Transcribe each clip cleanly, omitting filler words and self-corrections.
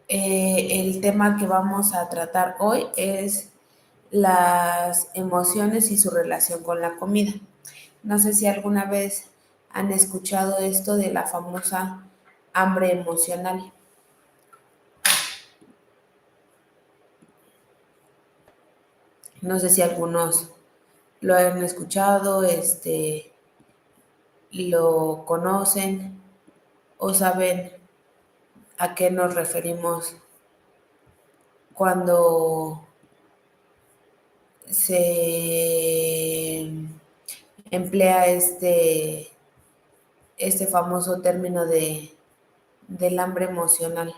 El tema que vamos a tratar hoy es las emociones y su relación con la comida. No sé si alguna vez han escuchado esto de la famosa hambre emocional. No sé si algunos lo han escuchado, lo conocen o saben a qué nos referimos cuando se emplea este famoso término del hambre emocional.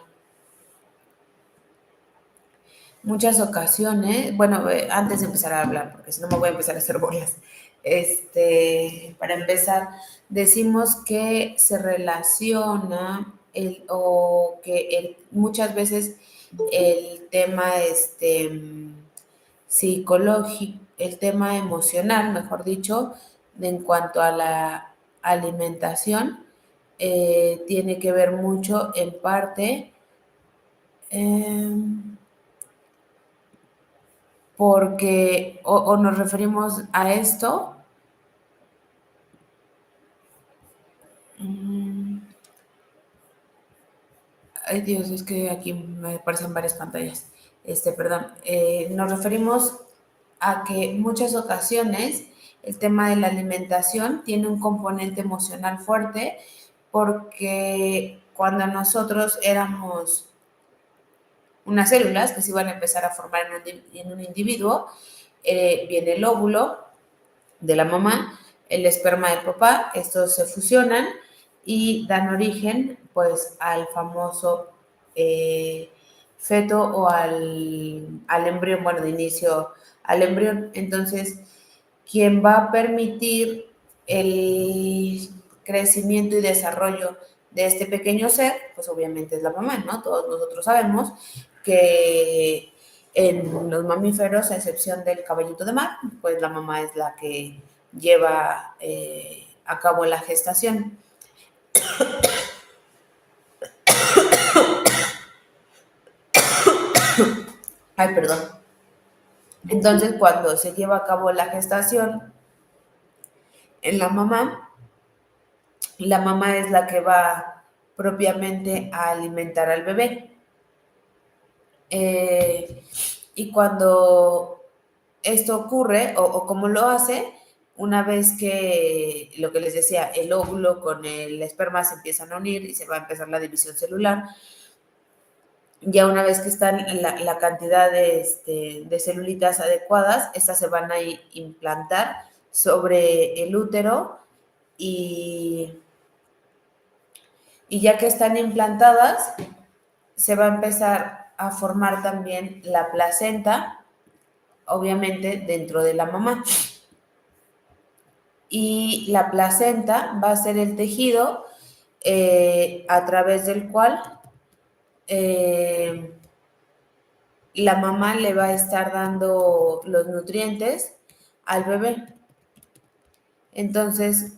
Muchas ocasiones, bueno, antes de empezar a hablar, porque si no me voy a empezar a hacer bolas, para empezar, decimos que se relaciona muchas veces el tema psicológico, el tema emocional, mejor dicho, en cuanto a la alimentación, tiene que ver mucho en parte eh, porque o nos referimos a esto. Ay Dios, es que aquí me aparecen varias pantallas. Perdón. Nos referimos a que en muchas ocasiones el tema de la alimentación tiene un componente emocional fuerte porque cuando nosotros éramos unas células que se iban a empezar a formar en un individuo, viene el óvulo de la mamá, el esperma del papá, estos se fusionan y dan origen pues al famoso feto o al embrión, bueno, de inicio al embrión. Entonces, quien va a permitir el crecimiento y desarrollo de este pequeño ser, pues obviamente es la mamá, ¿no? Todos nosotros sabemos que en los mamíferos, a excepción del caballito de mar, pues la mamá es la que lleva a cabo la gestación. Ay, perdón. Entonces, cuando se lleva a cabo la gestación en la mamá es la que va propiamente a alimentar al bebé. Eh, y cuando esto ocurre, o como lo hace, una vez que, lo que les decía, el óvulo con el esperma se empiezan a unir y se va a empezar la división celular, ya una vez que están la cantidad de celulitas adecuadas, estas se van a implantar sobre el útero y, y ya que están implantadas, se va a empezar a formar también la placenta, obviamente dentro de la mamá. Y la placenta va a ser el tejido a través del cual la mamá le va a estar dando los nutrientes al bebé. Entonces,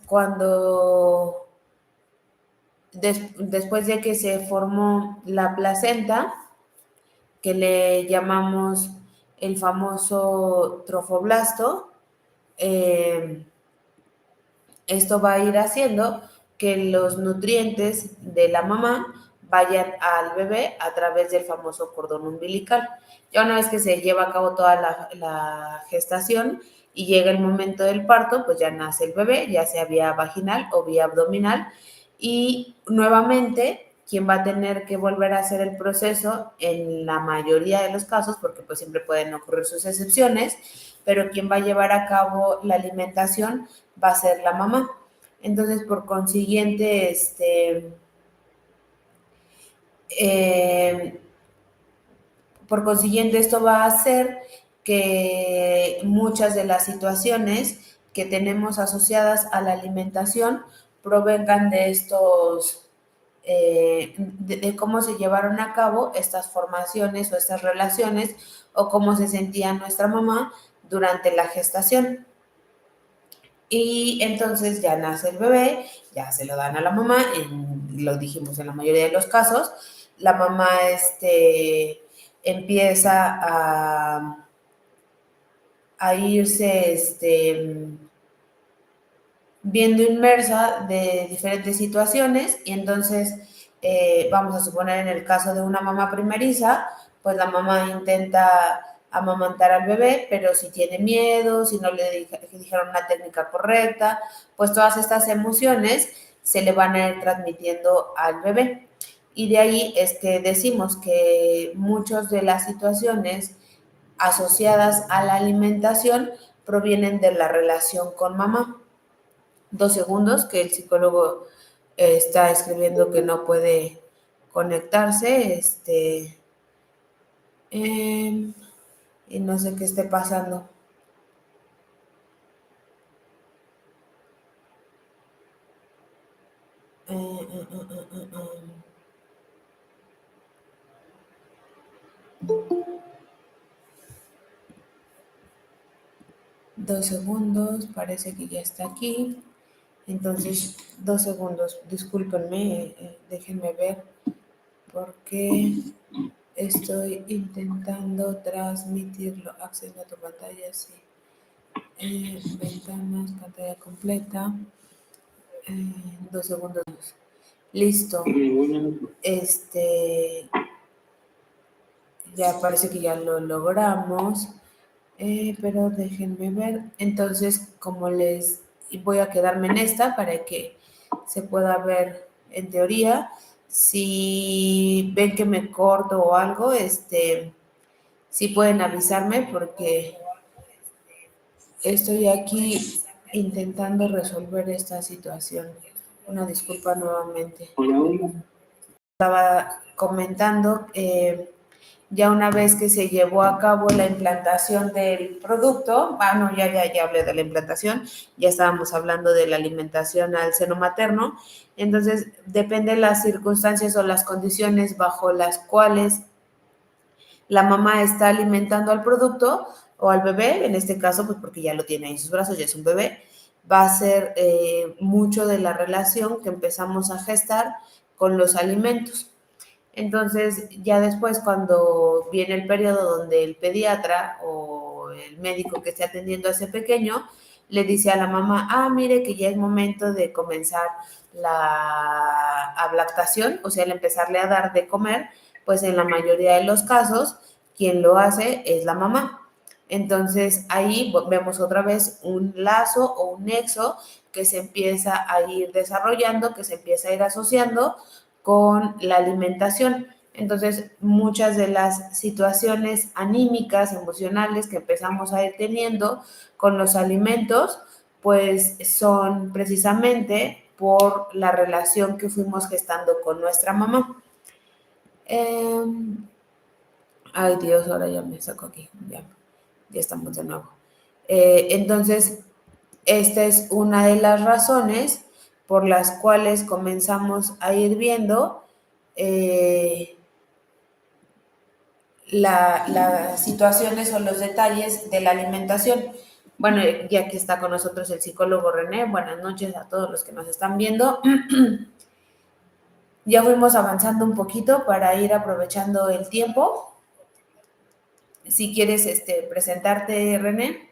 después de que se formó la placenta, que le llamamos el famoso trofoblasto, esto va a ir haciendo que los nutrientes de la mamá vayan al bebé a través del famoso cordón umbilical. Ya una vez que se lleva a cabo toda la gestación y llega el momento del parto, pues ya nace el bebé, ya sea vía vaginal o vía abdominal, y nuevamente quien va a tener que volver a hacer el proceso en la mayoría de los casos, porque pues siempre pueden ocurrir sus excepciones, pero quien va a llevar a cabo la alimentación va a ser la mamá. Entonces, eh, por consiguiente, esto va a hacer que muchas de las situaciones que tenemos asociadas a la alimentación provengan de de cómo se llevaron a cabo estas formaciones o estas relaciones o cómo se sentía nuestra mamá durante la gestación. Y entonces ya nace el bebé, ya se lo dan a la mamá, lo dijimos en la mayoría de los casos, la mamá empieza a irse viendo inmersa de diferentes situaciones y entonces vamos a suponer en el caso de una mamá primeriza, pues la mamá intenta amamantar al bebé, pero si tiene miedo, si no le dijeron una técnica correcta, pues todas estas emociones se le van a ir transmitiendo al bebé. Y de ahí es que decimos que muchas de las situaciones asociadas a la alimentación provienen de la relación con mamá. 2 segundos, que el psicólogo está escribiendo que no puede conectarse, y no sé qué esté pasando. Eh, eh, eh, eh, eh. 2 segundos, parece que ya está aquí. Entonces, 2 segundos, discúlpenme, déjenme ver porque estoy intentando transmitirlo. Acceso a tu pantalla, sí. Ventanas, pantalla completa. 2 segundos. Listo. Ya parece que ya lo logramos. Pero déjenme ver. Entonces, como les voy a quedarme en esta para que se pueda ver en teoría. Si ven que me corto o algo, sí pueden avisarme porque estoy aquí intentando resolver esta situación. Una disculpa nuevamente. Estaba comentando, ya una vez que se llevó a cabo la implantación del producto, ya hablé de la implantación, ya estábamos hablando de la alimentación al seno materno, entonces depende de las circunstancias o las condiciones bajo las cuales la mamá está alimentando al producto o al bebé, en este caso, pues porque ya lo tiene en sus brazos, ya es un bebé, va a ser mucho de la relación que empezamos a gestar con los alimentos. Entonces, ya después, cuando viene el periodo donde el pediatra o el médico que esté atendiendo a ese pequeño le dice a la mamá, mire que ya es momento de comenzar la lactación, o sea, el empezarle a dar de comer, pues en la mayoría de los casos, quien lo hace es la mamá. Entonces, ahí vemos otra vez un lazo o un nexo que se empieza a ir desarrollando, que se empieza a ir asociando con la alimentación. Entonces, muchas de las situaciones anímicas, emocionales que empezamos a ir teniendo con los alimentos, pues son precisamente por la relación que fuimos gestando con nuestra mamá. Ay, Dios, ahora ya me saco aquí, ya estamos de nuevo. Entonces, esta es una de las razones por las cuales comenzamos a ir viendo las situaciones o los detalles de la alimentación. Bueno, ya que está con nosotros el psicólogo René, buenas noches a todos los que nos están viendo. Ya fuimos avanzando un poquito para ir aprovechando el tiempo. Si quieres presentarte, René.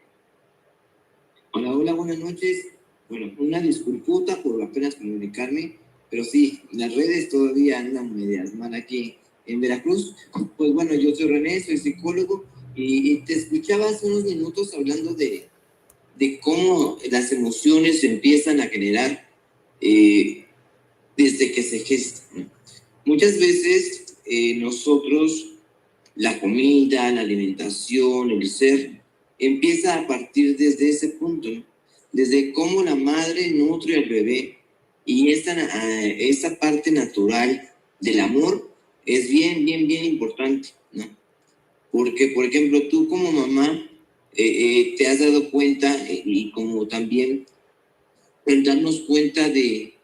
Hola, buenas noches. Bueno, una disculputa por apenas comunicarme, pero sí, las redes todavía andan medias mal aquí en Veracruz. Pues bueno, yo soy René, soy psicólogo y te escuchaba hace unos minutos hablando de cómo las emociones se empiezan a generar desde que se gestan, ¿no? Muchas veces nosotros, la comida, la alimentación, el ser, empieza a partir desde ese punto, ¿no? Desde cómo la madre nutre al bebé y esa parte natural del amor es bien importante, ¿no? Porque, por ejemplo, tú como mamá te has dado cuenta y como también en darnos cuenta de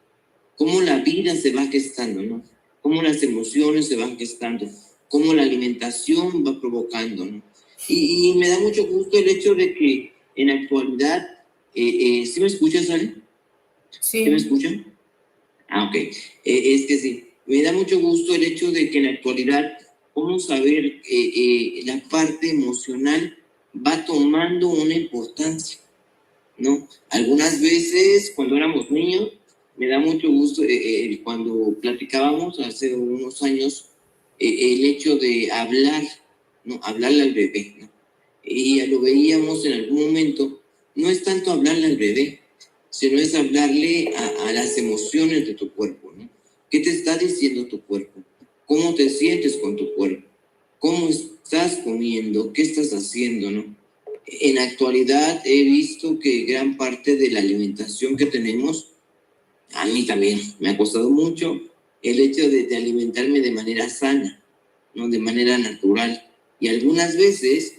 cómo la vida se va gestando, ¿no? Cómo las emociones se van gestando, cómo la alimentación va provocando, ¿no? Y me da mucho gusto el hecho de que en la actualidad ¿Sí me escuchas, Ale? ¿Sí me Sí. escuchan? Ah, ok. Es que sí, me da mucho gusto el hecho de que en la actualidad vamos a ver la parte emocional va tomando una importancia, ¿no? Algunas veces, cuando éramos niños, me da mucho gusto, cuando platicábamos hace unos años, el hecho de hablar, ¿no? Hablarle al bebé, ¿no? Y ya lo veíamos en algún momento, no es tanto hablarle al bebé, sino es hablarle a las emociones de tu cuerpo, ¿no? ¿Qué te está diciendo tu cuerpo? ¿Cómo te sientes con tu cuerpo? ¿Cómo estás comiendo? ¿Qué estás haciendo, no? En la actualidad he visto que gran parte de la alimentación que tenemos, a mí también me ha costado mucho el hecho de alimentarme de manera sana, ¿no? De manera natural. Y algunas veces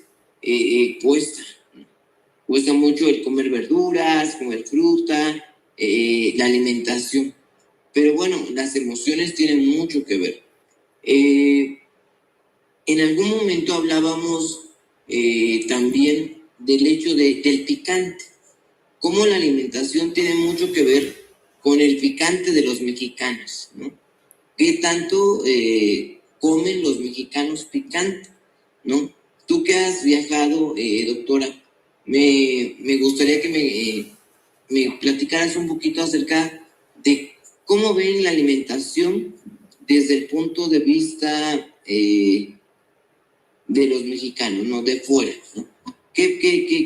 cuesta, ¿no? Cuesta mucho el comer verduras, comer fruta, la alimentación. Pero bueno, las emociones tienen mucho que ver. En algún momento hablábamos también del hecho del picante, cómo la alimentación tiene mucho que ver con el picante de los mexicanos, ¿no? ¿Qué tanto comen los mexicanos picante, ¿no? Tú que has viajado, doctora, me gustaría que me platicaras un poquito acerca de cómo ven la alimentación desde el punto de vista de los mexicanos, no de fuera, ¿no?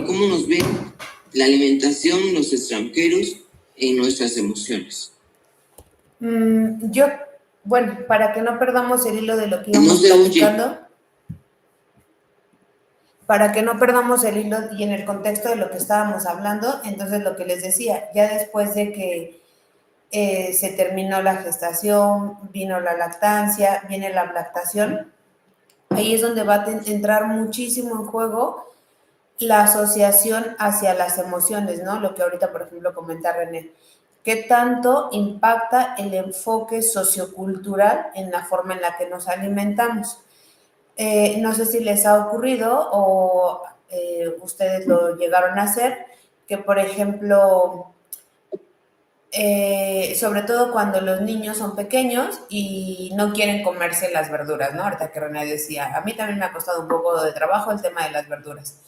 ¿Cómo nos ven la alimentación los extranjeros en nuestras emociones? Yo, bueno, para que no perdamos el hilo de lo que No íbamos se oye. platicando, para que no perdamos el hilo y en el contexto de lo que estábamos hablando, entonces lo que les decía, ya después de que se terminó la gestación, vino la lactancia, viene la lactación, ahí es donde va a entrar muchísimo en juego la asociación hacia las emociones, ¿no? Lo que ahorita, por ejemplo, comenta René. ¿Qué tanto impacta el enfoque sociocultural en la forma en la que nos alimentamos? No sé si les ha ocurrido o ustedes lo llegaron a hacer, que por ejemplo, sobre todo cuando los niños son pequeños y no quieren comerse las verduras, ¿no? Ahorita que René decía, a mí también me ha costado un poco de trabajo el tema de las verduras.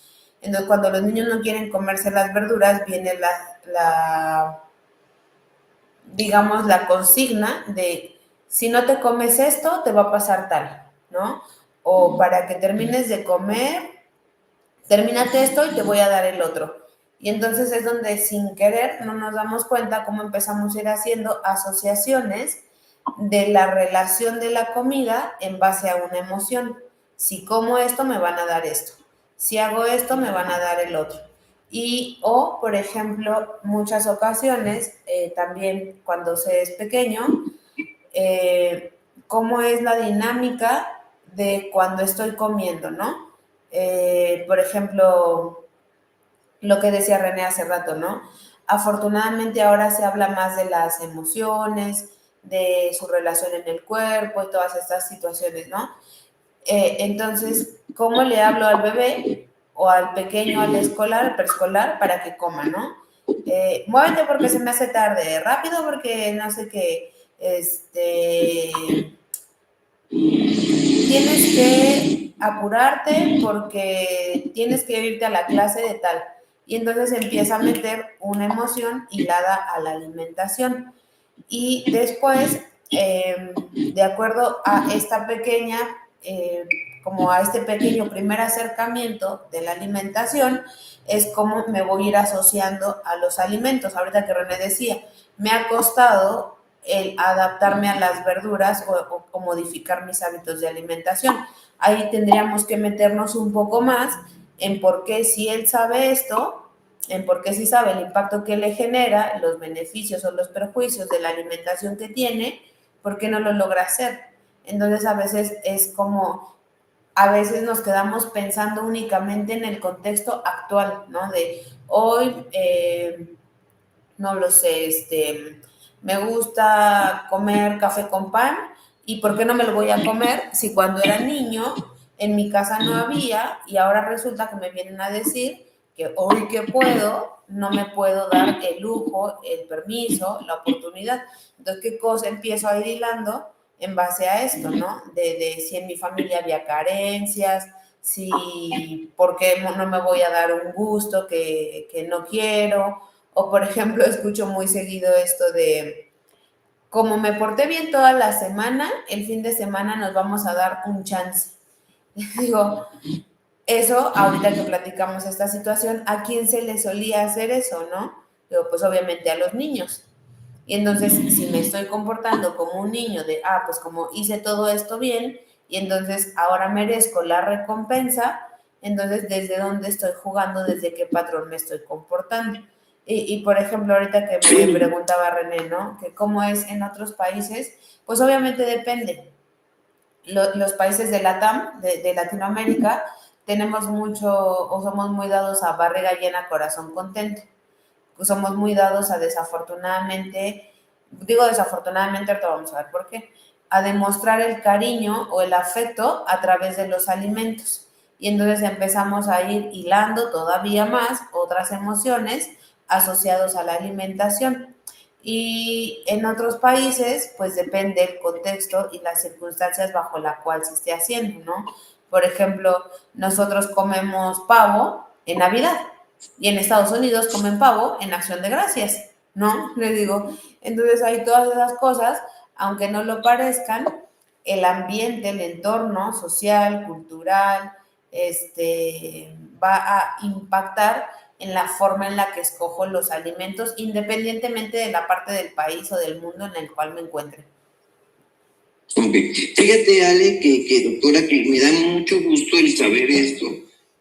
Entonces, cuando los niños no quieren comerse las verduras, viene digamos, la consigna de, si no te comes esto, te va a pasar tal, ¿no? O para que termines de comer, termínate esto y te voy a dar el otro. Y entonces es donde sin querer no nos damos cuenta cómo empezamos a ir haciendo asociaciones de la relación de la comida en base a una emoción. Si como esto, me van a dar esto. Si hago esto, me van a dar el otro. Y, o, por ejemplo, muchas ocasiones, también cuando se es pequeño, cómo es la dinámica de cuando estoy comiendo, ¿no? Por ejemplo, lo que decía René hace rato, ¿no? Afortunadamente ahora se habla más de las emociones, de su relación en el cuerpo y todas estas situaciones, ¿no? Entonces, ¿cómo le hablo al bebé o al pequeño, al escolar, al preescolar, para que coma, ¿no? Muévete porque se me hace tarde, rápido porque no sé qué, tienes que apurarte porque tienes que irte a la clase de tal. Y entonces empieza a meter una emoción hilada a la alimentación. Y después, de acuerdo a esta pequeña, como a este pequeño primer acercamiento de la alimentación, es como me voy a ir asociando a los alimentos. Ahorita que René decía, me ha costado el adaptarme a las verduras o modificar mis hábitos de alimentación. Ahí tendríamos que meternos un poco más en por qué si él sabe esto, en por qué si sabe el impacto que le genera, los beneficios o los perjuicios de la alimentación que tiene, ¿por qué no lo logra hacer? Entonces a veces es como, a veces nos quedamos pensando únicamente en el contexto actual, ¿no? De hoy, no lo sé, me gusta comer café con pan y ¿por qué no me lo voy a comer si cuando era niño en mi casa no había y ahora resulta que me vienen a decir que hoy que puedo, no me puedo dar el lujo, el permiso, la oportunidad. Entonces, ¿qué cosa empiezo a ir hilando en base a esto, ¿no? De si en mi familia había carencias, si, ¿por qué no me voy a dar un gusto que no quiero? O, por ejemplo, escucho muy seguido esto de, como me porté bien toda la semana, el fin de semana nos vamos a dar un chance. Digo, eso, ahorita que platicamos esta situación, ¿a quién se le solía hacer eso, no? Digo, pues obviamente a los niños. Y entonces, si me estoy comportando como un niño de, pues como hice todo esto bien, y entonces ahora merezco la recompensa, entonces, ¿desde dónde estoy jugando? ¿Desde qué patrón me estoy comportando? Y por ejemplo, ahorita que me preguntaba René, ¿no? Que cómo es en otros países, pues obviamente depende. Los países de LATAM, de Latinoamérica, tenemos mucho, o somos muy dados a barriga llena, corazón contento. Somos muy dados a desafortunadamente, digo desafortunadamente, ahorita vamos a ver por qué, a demostrar el cariño o el afecto a través de los alimentos. Y entonces empezamos a ir hilando todavía más otras emociones asociadas a la alimentación. Y en otros países, pues depende el contexto y las circunstancias bajo la cual se esté haciendo, ¿no? Por ejemplo, nosotros comemos pavo en Navidad y en Estados Unidos comen pavo en Acción de Gracias, ¿no? Les digo, entonces hay todas esas cosas, aunque no lo parezcan, el ambiente, el entorno social, cultural, va a impactar en la forma en la que escojo los alimentos, independientemente de la parte del país o del mundo en el cual me encuentre. Ok, fíjate Ale, doctora, que me da mucho gusto el saber esto,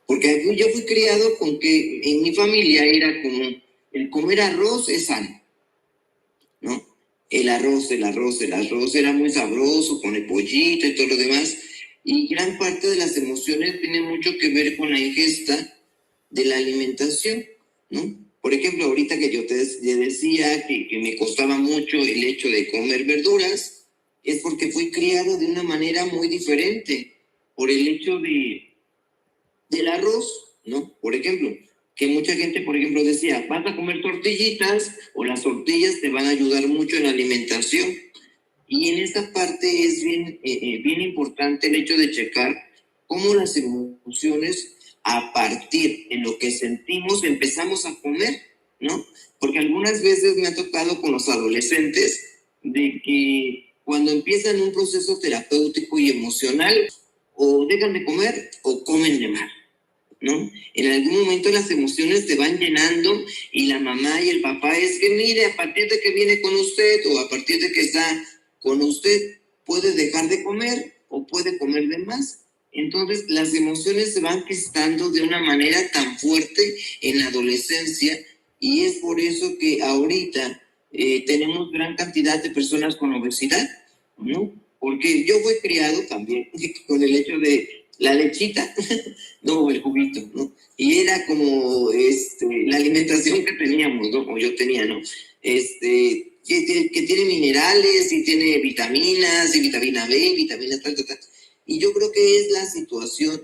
porque yo fui criado con que en mi familia era como el comer arroz es sano, ¿no? El arroz era muy sabroso con el pollito y todo lo demás, y gran parte de las emociones tiene mucho que ver con la ingesta de la alimentación, ¿no? Por ejemplo, ahorita que yo te decía que me costaba mucho el hecho de comer verduras, es porque fui criado de una manera muy diferente, por el hecho del arroz, ¿no? Por ejemplo, que mucha gente, por ejemplo, decía, vas a comer tortillitas o las tortillas te van a ayudar mucho en la alimentación. Y en esta parte es bien importante el hecho de checar cómo las emociones, a partir de lo que sentimos, empezamos a comer, ¿no? Porque algunas veces me ha tocado con los adolescentes de que cuando empiezan un proceso terapéutico y emocional, o dejan de comer o comen de más, ¿no? En algún momento las emociones te van llenando y la mamá y el papá es que mire, a partir de que viene con usted o a partir de que está con usted, puede dejar de comer o puede comer de más. Entonces las emociones se van gestando de una manera tan fuerte en la adolescencia y es por eso que ahorita tenemos gran cantidad de personas con obesidad, ¿no? Porque yo fui criado también con el hecho de la lechita, no, el juguito, ¿no? Y era como la alimentación que teníamos, ¿no? O yo tenía, ¿no? Que tiene minerales y tiene vitaminas y vitamina B, vitamina tal, tal, tal. Y yo creo que es la situación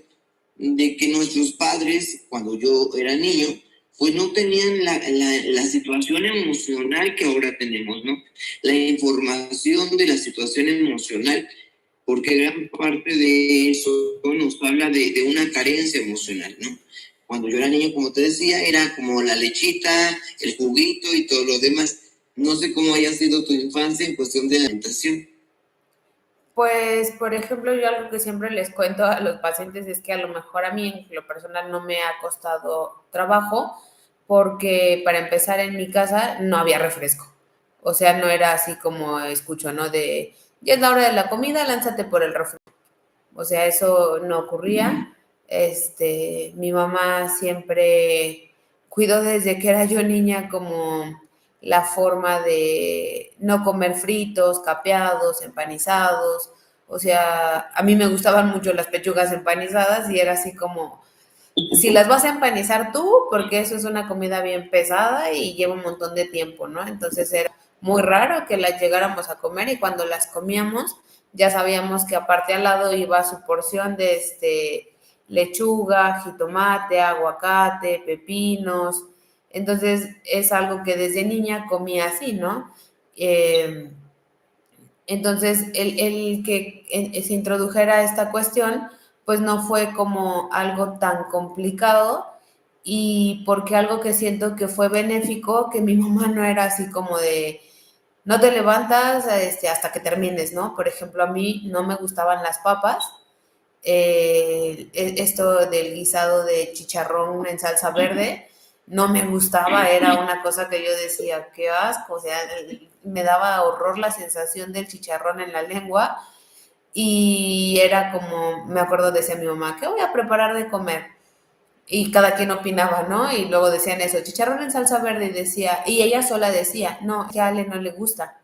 de que nuestros padres, cuando yo era niño, pues no tenían la situación emocional que ahora tenemos, ¿no? La información de la situación emocional, porque gran parte de eso nos habla de una carencia emocional, ¿no? Cuando yo era niño, como te decía, era como la lechita, el juguito y todo lo demás. No sé cómo haya sido tu infancia en cuestión de alimentación. Pues, por ejemplo, yo algo que siempre les cuento a los pacientes es que a lo mejor a mí en lo personal no me ha costado trabajo porque para empezar en mi casa no había refresco. O sea, no era así como escucho, ¿no? De, ya es la hora de la comida, lánzate por el refresco. O sea, eso no ocurría. Mi mamá siempre cuidó desde que era yo niña como la forma de no comer fritos, capeados, empanizados. O sea, a mí me gustaban mucho las pechugas empanizadas y era así como, si las vas a empanizar tú, porque eso es una comida bien pesada y lleva un montón de tiempo, ¿no? Entonces era muy raro que las llegáramos a comer y cuando las comíamos ya sabíamos que aparte al lado iba su porción de lechuga, jitomate, aguacate, pepinos. Entonces es algo que desde niña comía así, ¿no? Entonces el que se introdujera esta cuestión, pues no fue como algo tan complicado y porque algo que siento que fue benéfico, que mi mamá no era así como de no te levantas hasta que termines, ¿no? Por ejemplo, a mí no me gustaban las papas. Esto del guisado de chicharrón en salsa verde no me gustaba, era una cosa que yo decía, qué asco, o sea, me daba horror la sensación del chicharrón en la lengua y era como, me acuerdo, decía mi mamá, ¿qué voy a preparar de comer? Y cada quien opinaba, ¿no? Y luego decían eso, chicharrón en salsa verde, y decía, y ella sola decía, no, que a Ale no le gusta.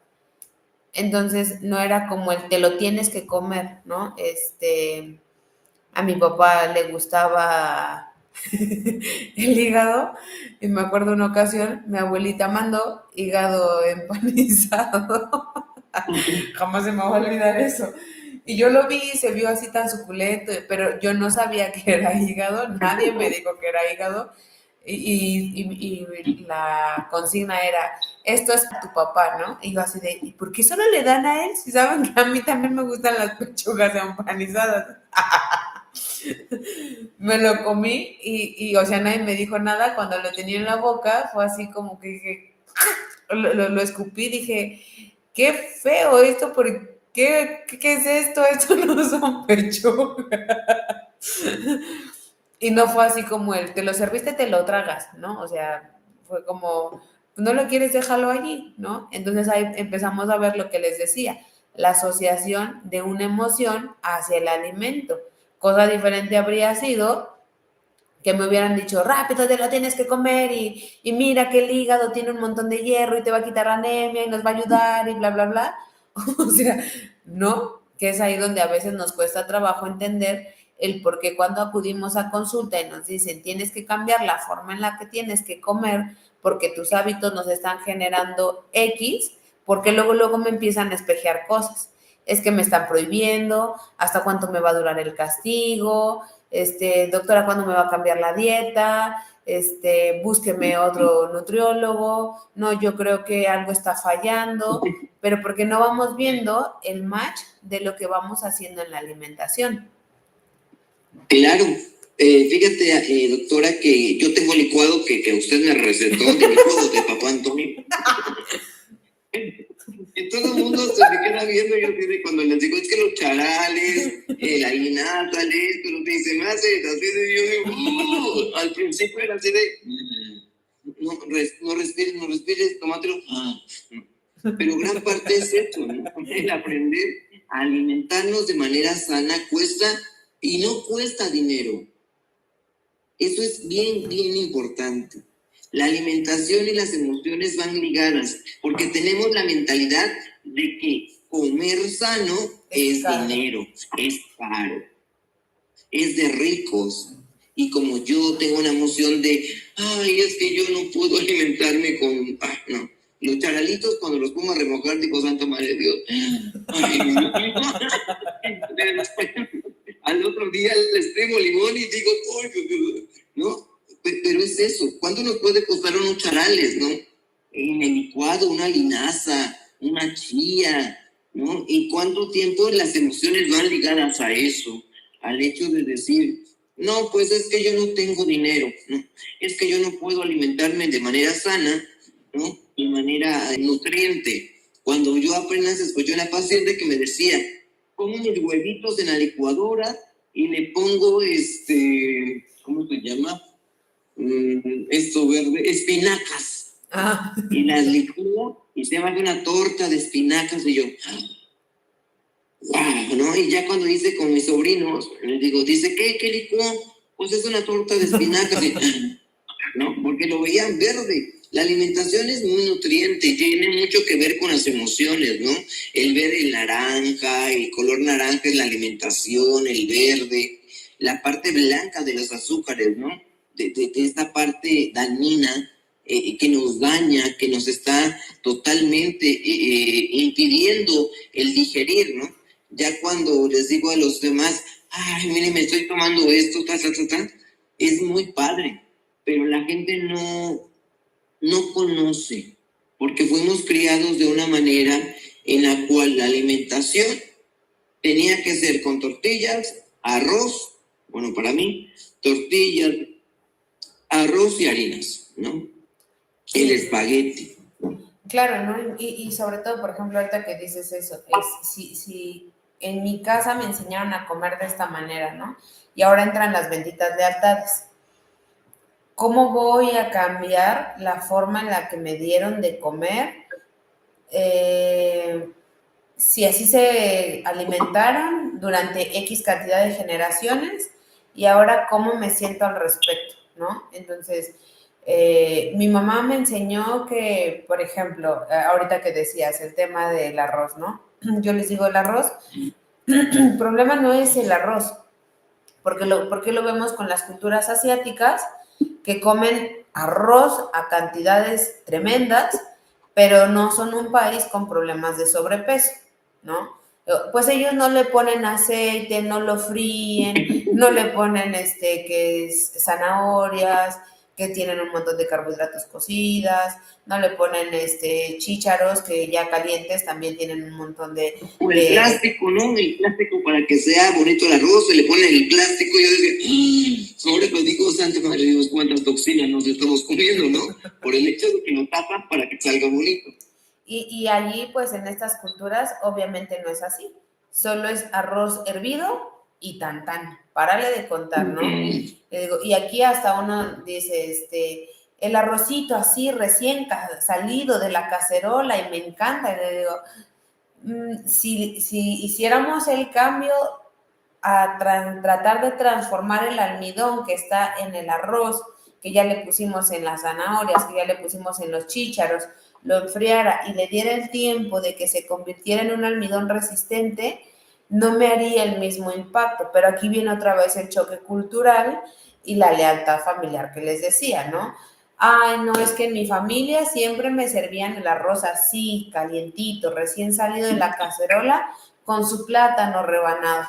Entonces no era como el te lo tienes que comer, ¿no? A mi papá le gustaba el hígado y me acuerdo una ocasión, mi abuelita mandó hígado empanizado. Jamás se me va a olvidar eso. Y yo lo vi y se vio así tan suculento, pero yo no sabía que era hígado, nadie me dijo que era hígado. Y la consigna era, esto es para tu papá, ¿no? Y yo así de, ¿y por qué solo le dan a él? Si saben que a mí también me gustan las pechugas empanizadas. Me lo comí o sea, nadie me dijo nada. Cuando lo tenía en la boca, fue así como que dije, lo escupí, dije, qué feo esto, ¿por qué es esto? Esto no son pechugas. Y no fue así como el, te lo serviste, te lo tragas, ¿no? O sea, fue como, no lo quieres, déjalo allí, ¿no? Entonces ahí empezamos a ver lo que les decía, la asociación de una emoción hacia el alimento. Cosa diferente habría sido que me hubieran dicho, rápido, te lo tienes que comer y mira que el hígado tiene un montón de hierro y te va a quitar anemia y nos va a ayudar y bla, bla, bla. O sea, no, que es ahí donde a veces nos cuesta trabajo entender el por qué cuando acudimos a consulta y nos dicen tienes que cambiar la forma en la que tienes que comer porque tus hábitos nos están generando X, porque luego me empiezan a espejear cosas. Es que me están prohibiendo, hasta cuánto me va a durar el castigo, doctora, ¿cuándo me va a cambiar la dieta? Búsqueme otro nutriólogo, no, yo creo que algo está fallando, pero porque no vamos viendo el match de lo que vamos haciendo en la alimentación. Claro, fíjate, doctora, que yo tengo licuado que usted me recetó, de licuado de papá Antonio. Y todo el mundo se me queda viendo, yo así de cuando les digo, es que los charales, la linaza, esto, lo que dice, me hace así de, yo digo, al principio era así de, no respires, tómatelo. Pero gran parte es esto, ¿no? El aprender a alimentarnos de manera sana cuesta, y no cuesta dinero. Eso es bien, bien importante. La alimentación y las emociones van ligadas, porque tenemos la mentalidad de que comer sano es dinero, es caro, es de ricos. Y como yo tengo una emoción de, ay, es que yo no puedo alimentarme con, no. Los charalitos cuando los pongo a remojar, digo, Santa Madre de Dios. Ay, al otro día les tengo limón y digo, ay, ¿no? Pero es eso, ¿cuánto nos puede costar unos charales, no? En el licuado, una linaza, una chía, ¿no? ¿Y cuánto tiempo las emociones van ligadas a eso? Al hecho de decir, no, pues es que yo no tengo dinero, ¿no? Es que yo no puedo alimentarme de manera sana, ¿no? De manera nutriente. Cuando yo apenas escuché a una paciente que me decía, pongo mis huevitos en la licuadora y le pongo, ¿cómo se llama? Esto verde, espinacas. Y las licúo y se llama una torta de espinacas y yo, wow, ¿no? Y ya cuando hice con mis sobrinos, les digo, dice, ¿qué licuó? Pues es una torta de espinacas. Y, ¿no? Porque lo veían verde. La alimentación es muy nutriente y tiene mucho que ver con las emociones, ¿no? El ver el naranja, el color naranja es la alimentación, el verde, la parte blanca de los azúcares, ¿no? De esta parte dañina que nos daña, que nos está totalmente impidiendo el digerir, ¿no? Ya cuando les digo a los demás, ay, mire, me estoy tomando esto, es muy padre, pero la gente no conoce, porque fuimos criados de una manera en la cual la alimentación tenía que ser con tortillas, arroz, bueno, para mí, tortillas, arroz y harinas, ¿no? El espagueti. Claro, ¿no? Y sobre todo, por ejemplo, ahorita que dices eso, es si en mi casa me enseñaron a comer de esta manera, ¿no? Y ahora entran las benditas lealtades. ¿Cómo voy a cambiar la forma en la que me dieron de comer? Si así se alimentaron durante X cantidad de generaciones y ahora cómo me siento al respecto, ¿no? Entonces, mi mamá me enseñó que, por ejemplo, ahorita que decías el tema del arroz, ¿no? Yo les digo el arroz, el problema no es el arroz, porque lo vemos con las culturas asiáticas que comen arroz a cantidades tremendas, pero no son un país con problemas de sobrepeso, ¿no? Pues ellos no le ponen aceite, no lo fríen, no le ponen que es zanahorias, que tienen un montón de carbohidratos cocidas, no le ponen chícharos que ya calientes también tienen un montón de... O el plástico, ¿no? El plástico para que sea bonito el arroz, se le pone el plástico y yo decía, ahora pues digo, Santa Madre de Dios, cuántas toxinas nos estamos comiendo, ¿no? Por el hecho de que lo tapan para que salga bonito. Y allí, pues en estas culturas, obviamente no es así. Solo es arroz hervido y tan. Párale de contar, ¿no? Y aquí hasta uno dice, el arrocito así recién salido de la cacerola y me encanta. Y le digo, si hiciéramos el cambio a tratar de transformar el almidón que está en el arroz, que ya le pusimos en las zanahorias, que ya le pusimos en los chícharos, lo enfriara y le diera el tiempo de que se convirtiera en un almidón resistente, no me haría el mismo impacto. Pero aquí viene otra vez el choque cultural y la lealtad familiar que les decía, ¿no? Ay, no, es que en mi familia siempre me servían el arroz así, calientito, recién salido de la cacerola, con su plátano rebanado.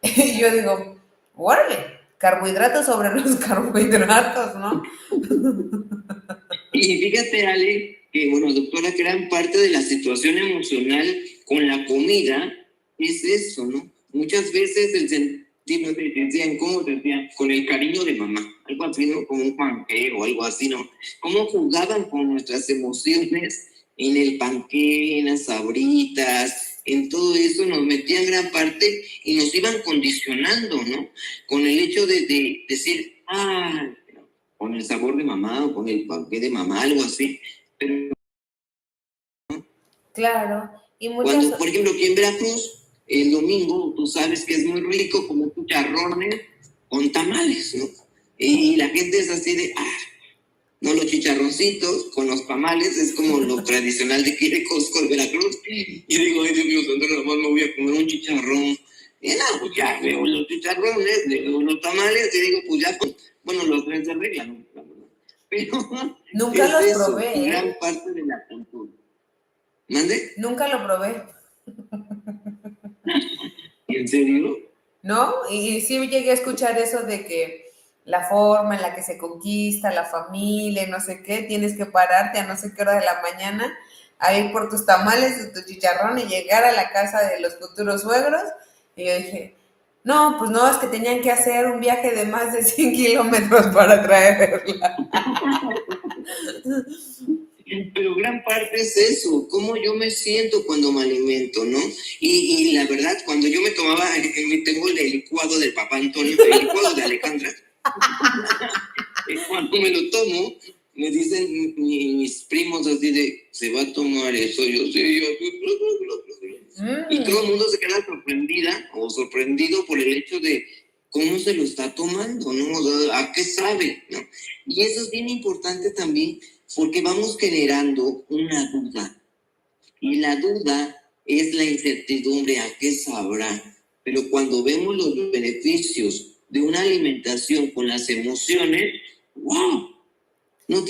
Y yo digo, órale, carbohidratos sobre los carbohidratos, ¿no? Y fíjate, Ale, que, bueno, doctora, que gran parte de la situación emocional con la comida es eso, ¿no? Muchas veces el sentir, decían, ¿cómo decían? Con el cariño de mamá, algo así, ¿no? Como un panqué o algo así, ¿no? ¿Cómo jugaban con nuestras emociones en el panqué, en las sabritas, en todo eso? Nos metían gran parte y nos iban condicionando, ¿no? Con el hecho de decir, con el sabor de mamá o con el panqué de mamá, algo así. Pero claro, y muchas... Cuando, por ejemplo, aquí en Veracruz, el domingo, tú sabes que es muy rico comer chicharrones con tamales, ¿no? Y la gente es así de, no, los chicharroncitos con los tamales es como lo tradicional de aquí de Costco de Veracruz. Y digo, ay, Dios mío, santo, nada más me voy a comer un chicharrón. Y no, pues ya veo los chicharrones, veo los tamales, y digo, pues ya, bueno, los tres se arreglan, ¿no? Pero nunca los eso, probé, gran parte de la cultura. ¿Mande? Nunca lo probé. ¿En serio? ¿No? Y sí llegué a escuchar eso de que la forma en la que se conquista la familia, no sé qué, tienes que pararte a no sé qué hora de la mañana a ir por tus tamales y tu chicharrón y llegar a la casa de los futuros suegros. Y yo dije, no, pues no, es que tenían que hacer un viaje de más de 100 kilómetros para traerla. Pero gran parte es eso, cómo yo me siento cuando me alimento, ¿no? Y la verdad, cuando yo me tomaba, tengo el licuado del papá Antonio, el licuado de Alejandra, cuando me lo tomo, me dicen mis primos así de, ¿se va a tomar eso? Yo sí, y todo el mundo se queda sorprendida o sorprendido por el hecho de cómo se lo está tomando, ¿no? O sea, ¿a qué sabe? ¿No? Y eso es bien importante también, porque vamos generando una duda. Y la duda es la incertidumbre, ¿a qué sabrá? Pero cuando vemos los beneficios de una alimentación con las emociones, ¡wow! No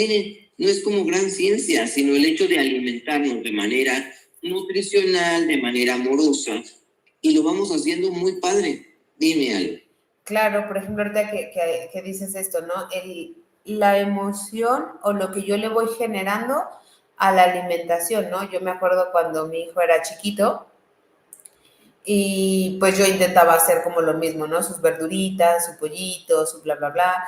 es como gran ciencia, sino el hecho de alimentarnos de manera nutricional, de manera amorosa, y lo vamos haciendo muy padre. Dime algo. Claro, por ejemplo, ahorita que dices esto, ¿no? La emoción o lo que yo le voy generando a la alimentación, ¿no? Yo me acuerdo cuando mi hijo era chiquito y pues yo intentaba hacer como lo mismo, ¿no? Sus verduritas, su pollito, su bla, bla, bla.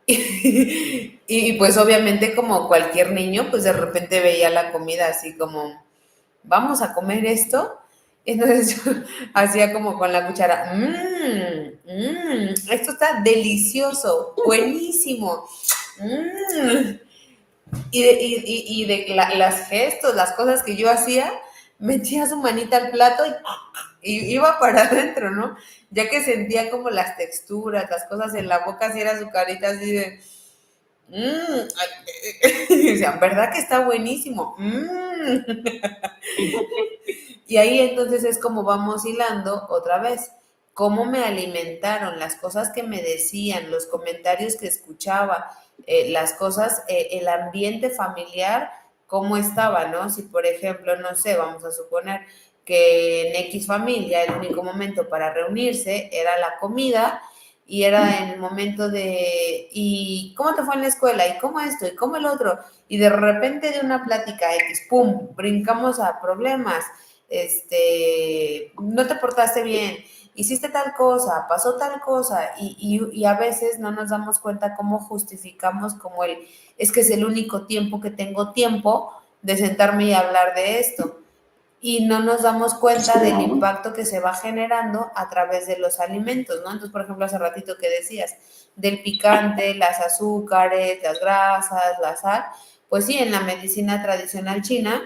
Y pues obviamente como cualquier niño, pues de repente veía la comida así como, vamos a comer esto. Entonces yo hacía como con la cuchara, esto está delicioso, buenísimo. Mm. Las gestos, las cosas que yo hacía, metía su manita al plato y iba para adentro, ¿no? Ya que sentía como las texturas, las cosas en la boca, así era su carita así de... Y decían, ¿verdad que está buenísimo? Y ahí entonces es como vamos hilando otra vez. Cómo me alimentaron, las cosas que me decían, los comentarios que escuchaba, las cosas, el ambiente familiar, cómo estaba, ¿no? Si, por ejemplo, no sé, vamos a suponer que en X familia el único momento para reunirse era la comida y era en el momento de, ¿y cómo te fue en la escuela? ¿Y cómo esto? ¿Y cómo el otro? Y de repente de una plática X, ¡pum!, brincamos a problemas, no te portaste bien, hiciste tal cosa, pasó tal cosa, y a veces no nos damos cuenta cómo justificamos como es que es el único tiempo que tengo tiempo de sentarme y hablar de esto. Y no nos damos cuenta del impacto que se va generando a través de los alimentos, ¿no? Entonces, por ejemplo, hace ratito que decías del picante, las azúcares, las grasas, la sal, pues sí, en la medicina tradicional china,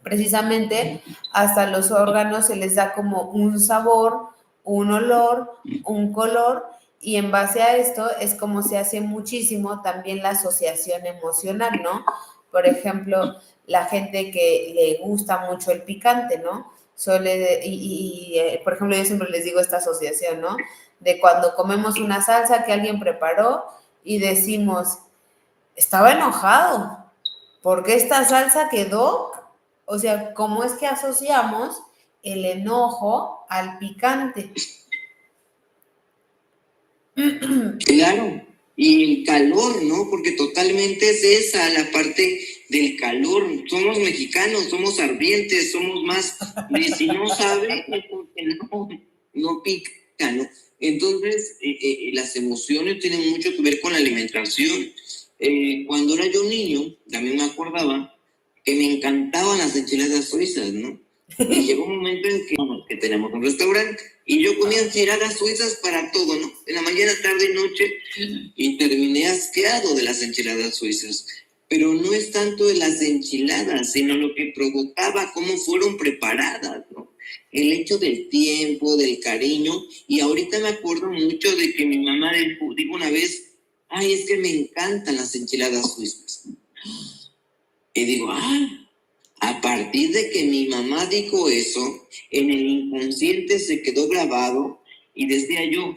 precisamente hasta los órganos se les da como un sabor, un olor, un color, y en base a esto es como se hace muchísimo también la asociación emocional, ¿no? Por ejemplo, la gente que le gusta mucho el picante, ¿no? Por ejemplo, yo siempre les digo esta asociación, ¿no? De cuando comemos una salsa que alguien preparó y decimos, estaba enojado, porque esta salsa quedó, o sea, ¿cómo es que asociamos el enojo al picante? Claro, y el calor, ¿no? Porque totalmente es esa la parte del calor. Somos mexicanos, somos ardientes, somos más de si no sabe, es porque no pica, ¿no? Entonces, las emociones tienen mucho que ver con la alimentación. Cuando era yo niño, también me acordaba que me encantaban las enchiladas suizas, ¿no? Y llegó un momento en que tenemos un restaurante y yo comía enchiladas suizas para todo, ¿no? En la mañana, tarde y noche, y terminé asqueado de las enchiladas suizas. Pero no es tanto de las enchiladas, sino lo que provocaba, cómo fueron preparadas, ¿no? El hecho del tiempo, del cariño. Y ahorita me acuerdo mucho de que mi mamá dijo una vez, ay, es que me encantan las enchiladas suizas. Y digo, a partir de que mi mamá dijo eso, en el inconsciente se quedó grabado y decía yo,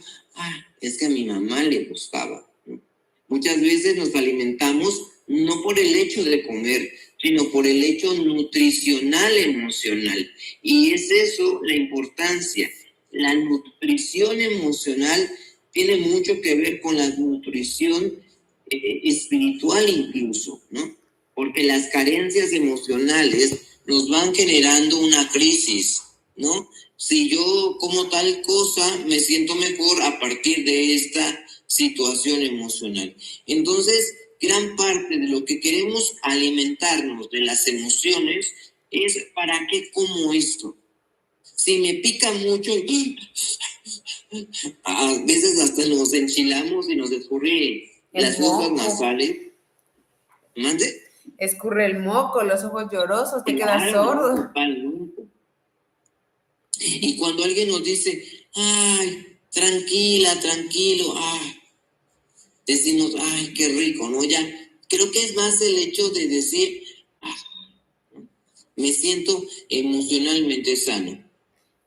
es que a mi mamá le gustaba, ¿no? Muchas veces nos alimentamos no por el hecho de comer, sino por el hecho nutricional emocional. Y es eso la importancia. La nutrición emocional tiene mucho que ver con la nutrición espiritual incluso, ¿no? Porque las carencias emocionales nos van generando una crisis, ¿no? Si yo como tal cosa, me siento mejor a partir de esta situación emocional. Entonces, gran parte de lo que queremos alimentarnos de las emociones es ¿para qué como esto? Si me pica mucho, a veces hasta nos enchilamos y nos escurre las fosas nasales. ¿Mande? Escurre el moco, los ojos llorosos, te quedas sordo. Totalmente. Y cuando alguien nos dice, ay, tranquila, tranquilo, decimos, ay, qué rico, ¿no? Ya, creo que es más el hecho de decir, me siento emocionalmente sano.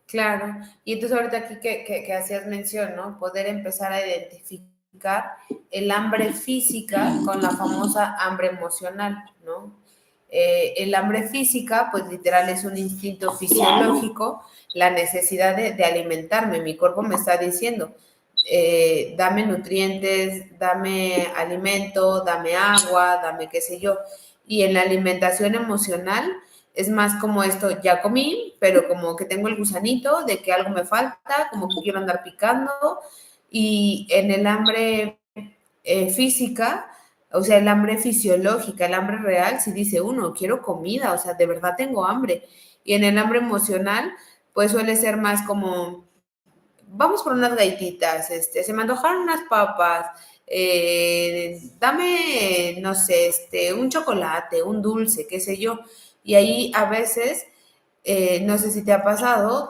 Claro, y entonces ahorita aquí que hacías mención, ¿no? Poder empezar a identificar el hambre física con la famosa hambre emocional, ¿no? El hambre física, pues literal es un instinto fisiológico, la necesidad de alimentarme. Mi cuerpo me está diciendo, dame nutrientes, dame alimento, dame agua, dame qué sé yo. Y en la alimentación emocional es más como esto, ya comí, pero como que tengo el gusanito de que algo me falta, como que quiero andar picando. Y en el hambre física, o sea, el hambre fisiológica, el hambre real, si dice uno, quiero comida, o sea, de verdad tengo hambre. Y en el hambre emocional, pues suele ser más como, vamos por unas galletitas, se me antojaron unas papas, dame, no sé, un chocolate, un dulce, qué sé yo. Y ahí a veces, no sé si te ha pasado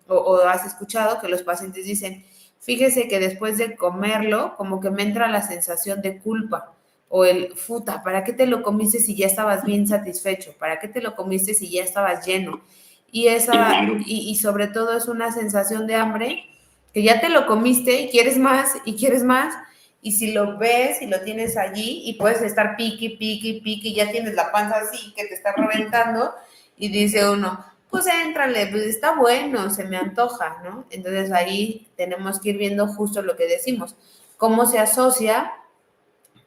o has escuchado que los pacientes dicen, fíjese que después de comerlo, como que me entra la sensación de culpa o el, futa, ¿para qué te lo comiste si ya estabas bien satisfecho? ¿Para qué te lo comiste si ya estabas lleno? Y sobre todo es una sensación de hambre que ya te lo comiste y quieres más y quieres más. Y si lo ves y lo tienes allí y puedes estar pique, pique, pique y ya tienes la panza así que te está reventando y dice uno, pues éntrale, pues está bueno, se me antoja, ¿no? Entonces ahí tenemos que ir viendo justo lo que decimos, cómo se asocia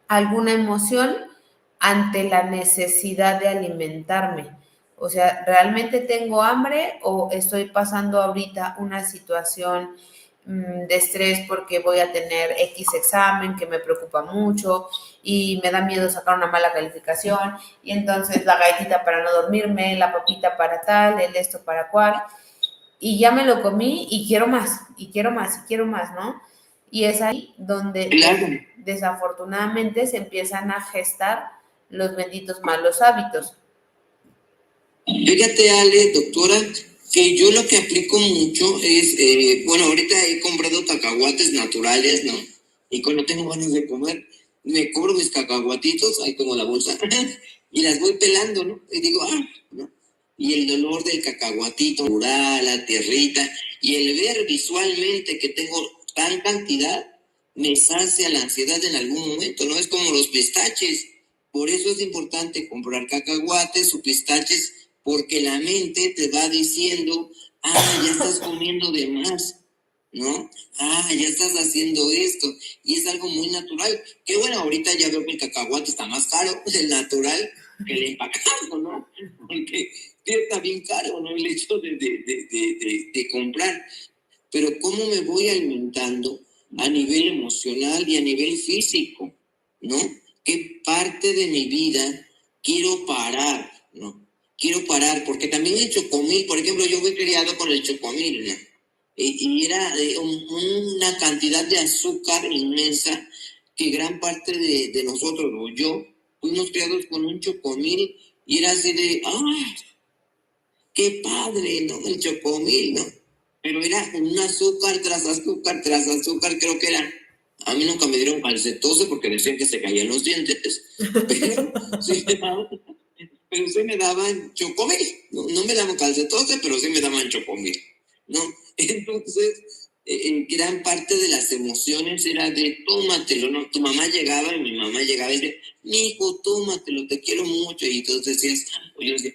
alguna emoción ante la necesidad de alimentarme. O sea, ¿realmente tengo hambre o estoy pasando ahorita una situación de estrés porque voy a tener X examen que me preocupa mucho y me da miedo sacar una mala calificación y entonces la galletita para no dormirme, la papita para tal, el esto para cual y ya me lo comí y quiero más, y quiero más, y quiero más, ¿no? Y es ahí donde Claro. desafortunadamente se empiezan a gestar los benditos malos hábitos. Fíjate, Ale, doctora, que yo lo que aplico mucho es, bueno, ahorita he comprado cacahuates naturales, ¿no? Y cuando tengo ganas de comer, me cobro mis cacahuatitos, ahí tengo la bolsa, y las voy pelando, ¿no? Y digo, ¿no? Y el dolor del cacahuatito, la tierrita, y el ver visualmente que tengo tan cantidad, me sacia la ansiedad en algún momento, ¿no? Es como los pistaches. Por eso es importante comprar cacahuates o pistaches, porque la mente te va diciendo, ya estás comiendo de más, ¿no? Ya estás haciendo esto. Y es algo muy natural. Que bueno, ahorita ya veo que el cacahuate está más caro, el natural, que el empacado, ¿no? Porque está bien caro, ¿no? El hecho de comprar. Pero ¿cómo me voy alimentando a nivel emocional y a nivel físico, ¿no? ¿Qué parte de mi vida quiero parar, ¿no? Quiero parar, porque también el chocomil, por ejemplo, yo fui criado con el chocomil, ¿no? Y era una cantidad de azúcar inmensa que gran parte de nosotros, o yo, fuimos criados con un chocomil y era así de, qué padre, ¿no? El chocomil, ¿no? Pero era un azúcar tras azúcar tras azúcar, creo que era. A mí nunca me dieron calcetose porque decían que se caían los dientes, pero sí me daban chocomil. No me daban calcetose, pero sí me daban chocomil, ¿no? Entonces, gran parte de las emociones era de tómatelo, ¿no? Tu mamá llegaba y mi mamá llegaba y decía, mi hijo, tómatelo, te quiero mucho. Y entonces decías, o yo decía,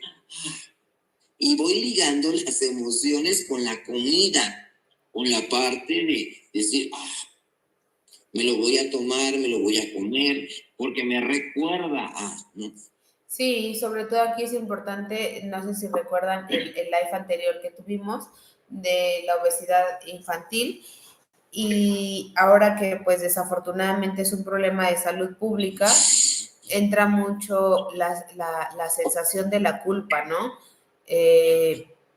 y voy ligando las emociones con la comida, con la parte de decir, me lo voy a tomar, me lo voy a comer, porque me recuerda ¿no? Sí, sobre todo aquí es importante, no sé si recuerdan el live anterior que tuvimos de la obesidad infantil y ahora que pues desafortunadamente es un problema de salud pública, entra mucho la sensación de la culpa, ¿no?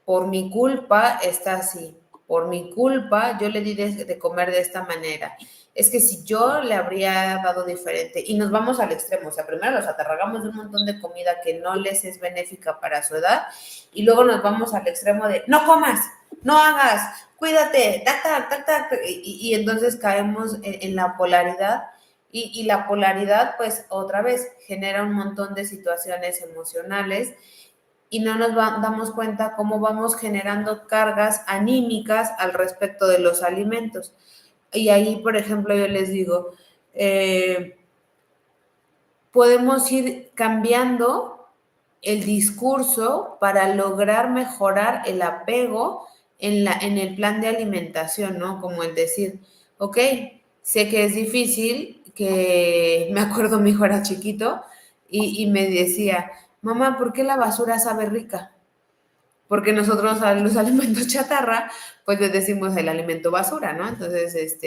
Por mi culpa está así, por mi culpa yo le di de comer de esta manera. Es que si yo le habría dado diferente y nos vamos al extremo, o sea, primero los atarragamos de un montón de comida que no les es benéfica para su edad y luego nos vamos al extremo de no comas, no hagas, cuídate, tac, tac, tac, tac, y entonces caemos en la polaridad y la polaridad, pues otra vez, genera un montón de situaciones emocionales y no nos damos cuenta cómo vamos generando cargas anímicas al respecto de los alimentos. Y ahí, por ejemplo, yo les digo, podemos ir cambiando el discurso para lograr mejorar el apego en el plan de alimentación, ¿no? Como el decir, ok, sé que es difícil, que me acuerdo mi hijo era chiquito y me decía, mamá, ¿por qué la basura sabe rica? Porque nosotros a los alimentos chatarra, pues les decimos el alimento basura, ¿no? Entonces,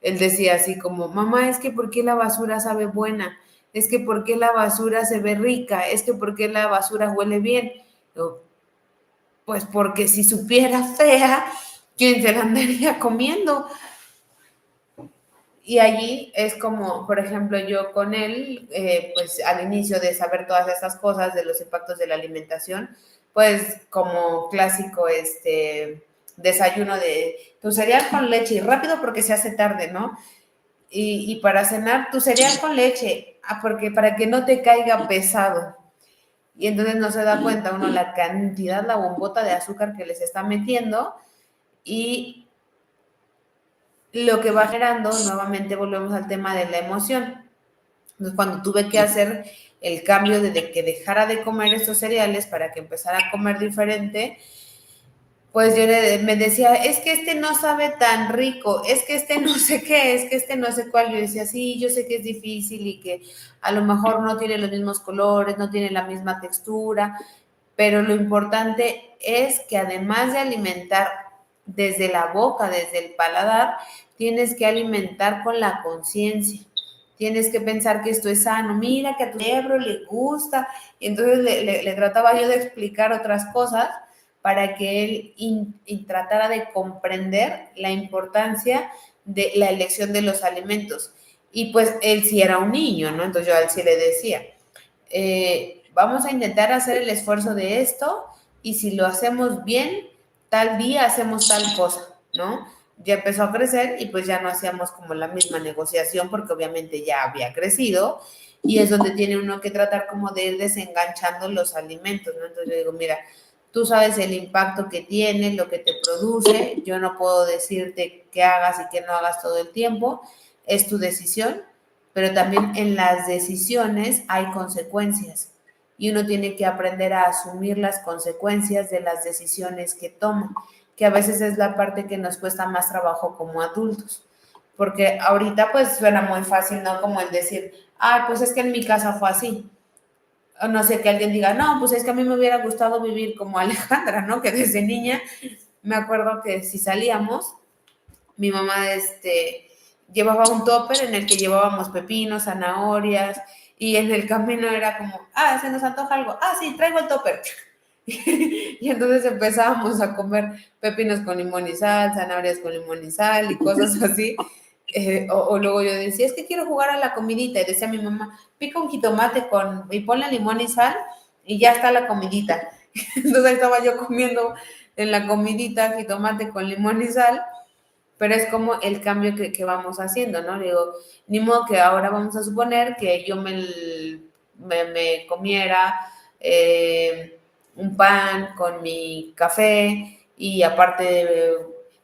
él decía así como, mamá, es que ¿por qué la basura sabe buena? Es que ¿por qué la basura se ve rica? Es que ¿por qué la basura huele bien? Yo, pues porque si supiera fea, ¿quién se la andaría comiendo? Y allí es como, por ejemplo, yo con él, pues al inicio de saber todas estas cosas de los impactos de la alimentación, pues como clásico, desayuno de tu cereal con leche y rápido porque se hace tarde, ¿no? Y para cenar tu cereal con leche, porque para que no te caiga pesado. Y entonces no se da cuenta uno la cantidad, la bombota de azúcar que les está metiendo y lo que va generando, nuevamente volvemos al tema de la emoción. Entonces, cuando tuve que hacer el cambio de que dejara de comer estos cereales para que empezara a comer diferente, pues yo me decía, es que este no sabe tan rico, es que este no sé qué, es que este no sé cuál. Yo decía, sí, yo sé que es difícil y que a lo mejor no tiene los mismos colores, no tiene la misma textura, pero lo importante es que además de alimentar desde la boca, desde el paladar, tienes que alimentar con la conciencia. Tienes que pensar que esto es sano, mira que a tu cerebro le gusta. Y entonces le trataba yo de explicar otras cosas para que él tratara de comprender la importancia de la elección de los alimentos. Y pues él sí era un niño, ¿no? Entonces yo a él sí le decía, vamos a intentar hacer el esfuerzo de esto y si lo hacemos bien, tal día hacemos tal cosa, ¿no? Ya empezó a crecer y pues ya no hacíamos como la misma negociación porque obviamente ya había crecido y es donde tiene uno que tratar como de ir desenganchando los alimentos, ¿no? Entonces yo digo, mira, tú sabes el impacto que tiene, lo que te produce, yo no puedo decirte qué hagas y qué no hagas todo el tiempo, es tu decisión, pero también en las decisiones hay consecuencias y uno tiene que aprender a asumir las consecuencias de las decisiones que toma, que a veces es la parte que nos cuesta más trabajo como adultos, porque ahorita pues suena muy fácil, ¿no? Como el decir, ah, pues es que en mi casa fue así, o no sé, que alguien diga, no, pues es que a mí me hubiera gustado vivir como Alejandra, ¿no? Que desde niña me acuerdo que si salíamos, mi mamá llevaba un topper en el que llevábamos pepinos, zanahorias, y en el camino era como, ah, se nos antoja algo, ah, sí, traigo el topper. Y entonces empezábamos a comer pepinos con limón y sal, zanahorias con limón y sal y cosas así. O luego yo decía, es que quiero jugar a la comidita. Y decía mi mamá, pica un jitomate y ponle limón y sal y ya está la comidita. Entonces ahí estaba yo comiendo en la comidita jitomate con limón y sal, pero es como el cambio que vamos haciendo, ¿no? Digo, ni modo que ahora vamos a suponer que yo me comiera un pan con mi café y aparte de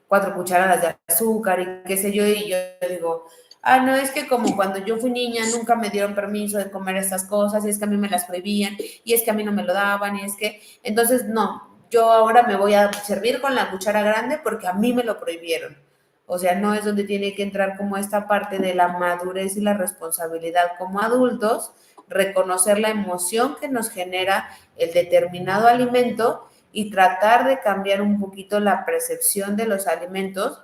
4 cucharadas de azúcar y qué sé yo, y yo digo, ah, no, es que como cuando yo fui niña nunca me dieron permiso de comer estas cosas, y es que a mí me las prohibían, y es que a mí no me lo daban, y es que, entonces no, yo ahora me voy a servir con la cuchara grande porque a mí me lo prohibieron. O sea, no es donde tiene que entrar como esta parte de la madurez y la responsabilidad como adultos, reconocer la emoción que nos genera el determinado alimento y tratar de cambiar un poquito la percepción de los alimentos,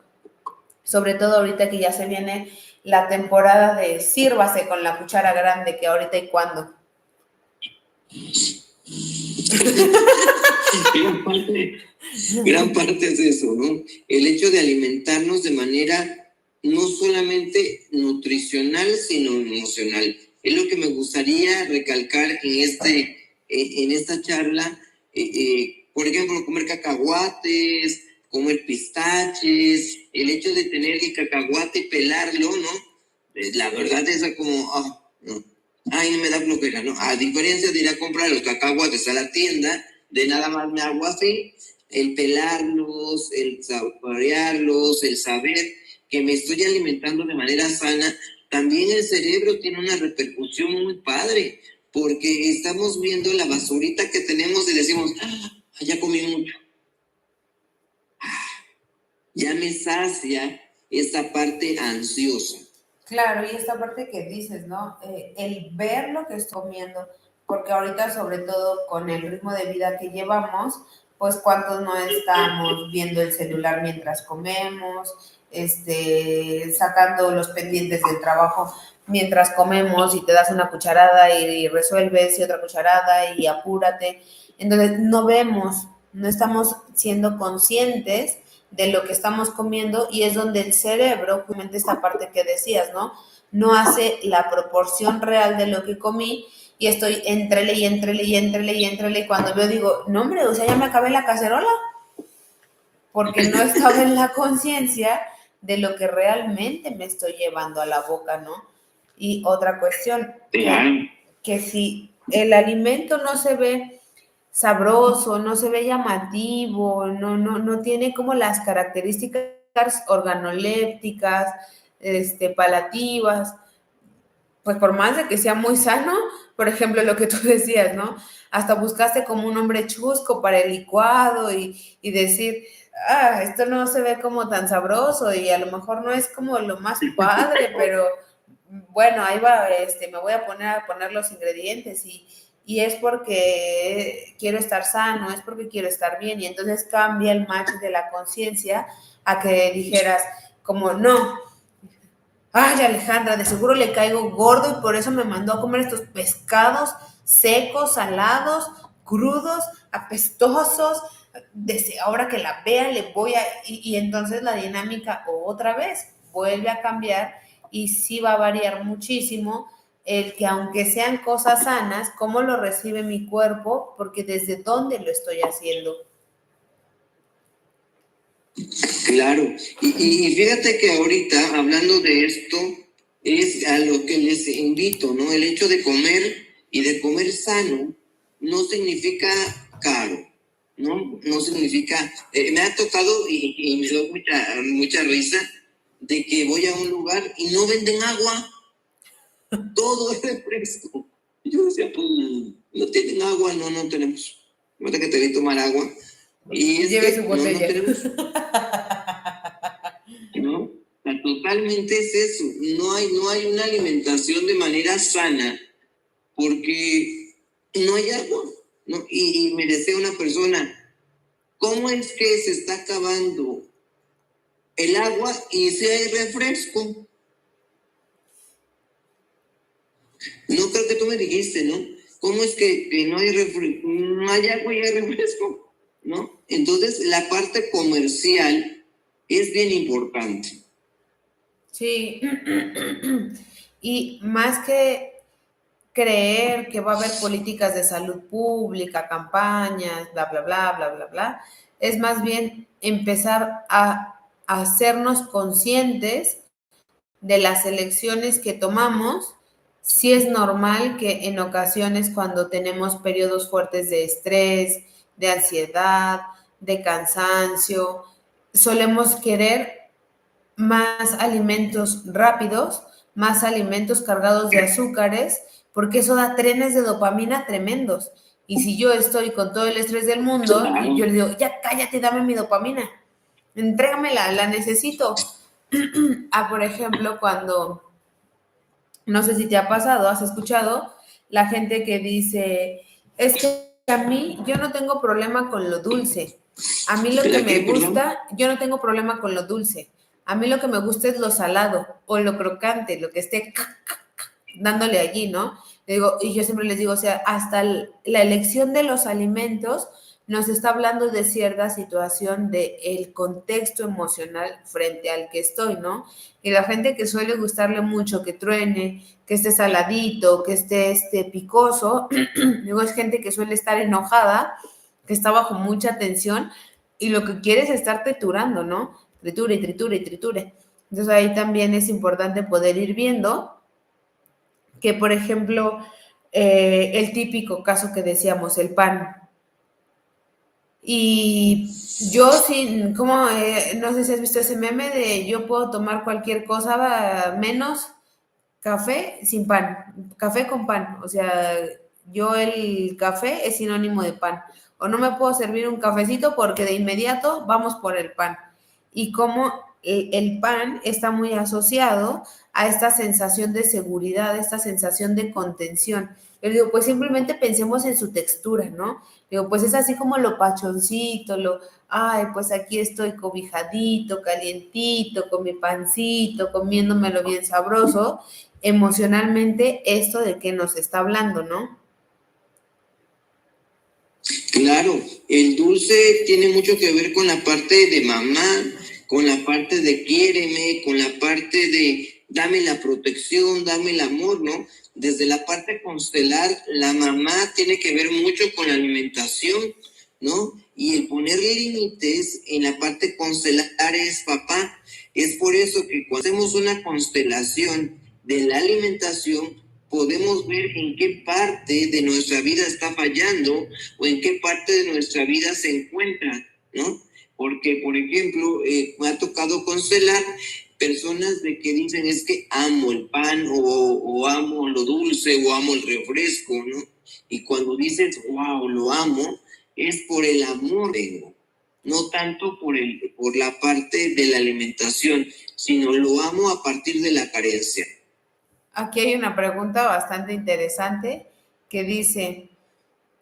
sobre todo ahorita que ya se viene la temporada de sírvase con la cuchara grande, que ahorita y cuándo. Gran parte es eso, ¿no? El hecho de alimentarnos de manera no solamente nutricional, sino emocional. Es lo que me gustaría recalcar en esta charla. Por ejemplo, comer cacahuates, comer pistaches, el hecho de tener el cacahuate y pelarlo, ¿no? La verdad es como, no. Ay, no me da flojera, ¿no? A diferencia de ir a comprar los cacahuates a la tienda, de nada más me hago así, el pelarlos, el saborearlos, el saber que me estoy alimentando de manera sana, también el cerebro tiene una repercusión muy padre, porque estamos viendo la basurita que tenemos y decimos, ya comí mucho. Ya me sacia esa parte ansiosa. Claro, y esta parte que dices, ¿no? El ver lo que estoy comiendo, porque ahorita sobre todo con el ritmo de vida que llevamos, pues cuántos no estamos viendo el celular mientras comemos, sacando los pendientes del trabajo mientras comemos y te das una cucharada y resuelves y otra cucharada y apúrate. Entonces no vemos, no estamos siendo conscientes de lo que estamos comiendo y es donde el cerebro, justamente esta parte que decías, ¿no? No hace la proporción real de lo que comí y estoy entrele y cuando veo digo, no hombre, o sea, ya me acabé la cacerola porque no estaba en la conciencia de lo que realmente me estoy llevando a la boca, ¿no? Y otra cuestión, que si el alimento no se ve sabroso, no se ve llamativo, no tiene como las características organolépticas, palativas, pues por más de que sea muy sano, por ejemplo, lo que tú decías, ¿no? Hasta buscaste como un nombre chusco para el licuado y decir, esto no se ve como tan sabroso y a lo mejor no es como lo más padre, pero bueno, ahí va, me voy a poner los ingredientes y es porque quiero estar sano, es porque quiero estar bien y entonces cambia el match de la conciencia a que dijeras como no, ay Alejandra, de seguro le caigo gordo y por eso me mandó a comer estos pescados secos, salados, crudos, apestosos, ahora que la vea le voy a, y entonces la dinámica otra vez vuelve a cambiar y sí va a variar muchísimo el que aunque sean cosas sanas, cómo lo recibe mi cuerpo, porque desde dónde lo estoy haciendo. Claro, y fíjate que ahorita, hablando de esto, es a lo que les invito, ¿no? El hecho de comer y de comer sano no significa caro, ¿no? No significa, me ha tocado y me da mucha risa de que voy a un lugar y no venden agua, todo es refresco. Yo decía, pues, no tienen agua, no tenemos. No te que te voy a tomar agua. Y es lleve que su botella. no tenemos. ¿No? Totalmente es eso. No hay una alimentación de manera sana porque no hay agua, ¿no? Y me decía una persona, ¿cómo es que se está acabando el agua y si hay refresco? No creo que tú me dijiste, ¿no? ¿Cómo es que no hay agua y hay refresco? ¿No? Entonces la parte comercial es bien importante. Sí, y más que creer que va a haber políticas de salud pública, campañas, bla, bla, bla, bla, bla, bla, es más bien empezar a hacernos conscientes de las elecciones que tomamos. Sí es normal que en ocasiones cuando tenemos periodos fuertes de estrés, de ansiedad, de cansancio, solemos querer más alimentos rápidos, más alimentos cargados de azúcares, porque eso da trenes de dopamina tremendos. Y si yo estoy con todo el estrés del mundo, yo le digo, ya cállate, dame mi dopamina, entrégamela, la necesito. Por ejemplo, cuando, no sé si te ha pasado, has escuchado la gente que dice, es que a mí yo no tengo problema con lo dulce. A mí lo que me gusta, yo no tengo problema con lo dulce. A mí lo que me gusta es lo salado o lo crocante, lo que esté dándole allí, ¿no? Y yo siempre les digo, o sea, hasta la elección de los alimentos nos está hablando de cierta situación del contexto emocional frente al que estoy, ¿no? Y la gente que suele gustarle mucho que truene, que esté saladito, que esté picoso, digo, es gente que suele estar enojada, que está bajo mucha tensión y lo que quiere es estar triturando, ¿no? Triture y triture y triture. Entonces ahí también es importante poder ir viendo que, por ejemplo, el típico caso que decíamos, el pan. Y yo sí, como, no sé si has visto ese meme de yo puedo tomar cualquier cosa menos café sin pan, café con pan, o sea, yo el café es sinónimo de pan. O no me puedo servir un cafecito porque de inmediato vamos por el pan. Y como el pan está muy asociado a esta sensación de seguridad, a esta sensación de contención. Yo digo, pues simplemente pensemos en su textura, ¿no? Digo, pues es así como lo pachoncito, ay, pues aquí estoy cobijadito, calientito, con mi pancito, comiéndomelo bien sabroso. Emocionalmente, esto de qué nos está hablando, ¿no? Claro, el dulce tiene mucho que ver con la parte de mamá, con la parte de quiéreme, con la parte de dame la protección, dame el amor, ¿no? Desde la parte constelar, la mamá tiene que ver mucho con la alimentación, ¿no? Y el poner límites en la parte constelar es papá. Es por eso que cuando hacemos una constelación de la alimentación, podemos ver en qué parte de nuestra vida está fallando o en qué parte de nuestra vida se encuentra, ¿no? Porque, por ejemplo, me ha tocado constelar personas de que dicen es que amo el pan o amo lo dulce o amo el refresco, ¿no? Y cuando dices, wow, lo amo, es por el amor que tengo, no tanto por la parte de la alimentación, sino lo amo a partir de la carencia. Aquí hay una pregunta bastante interesante que dice,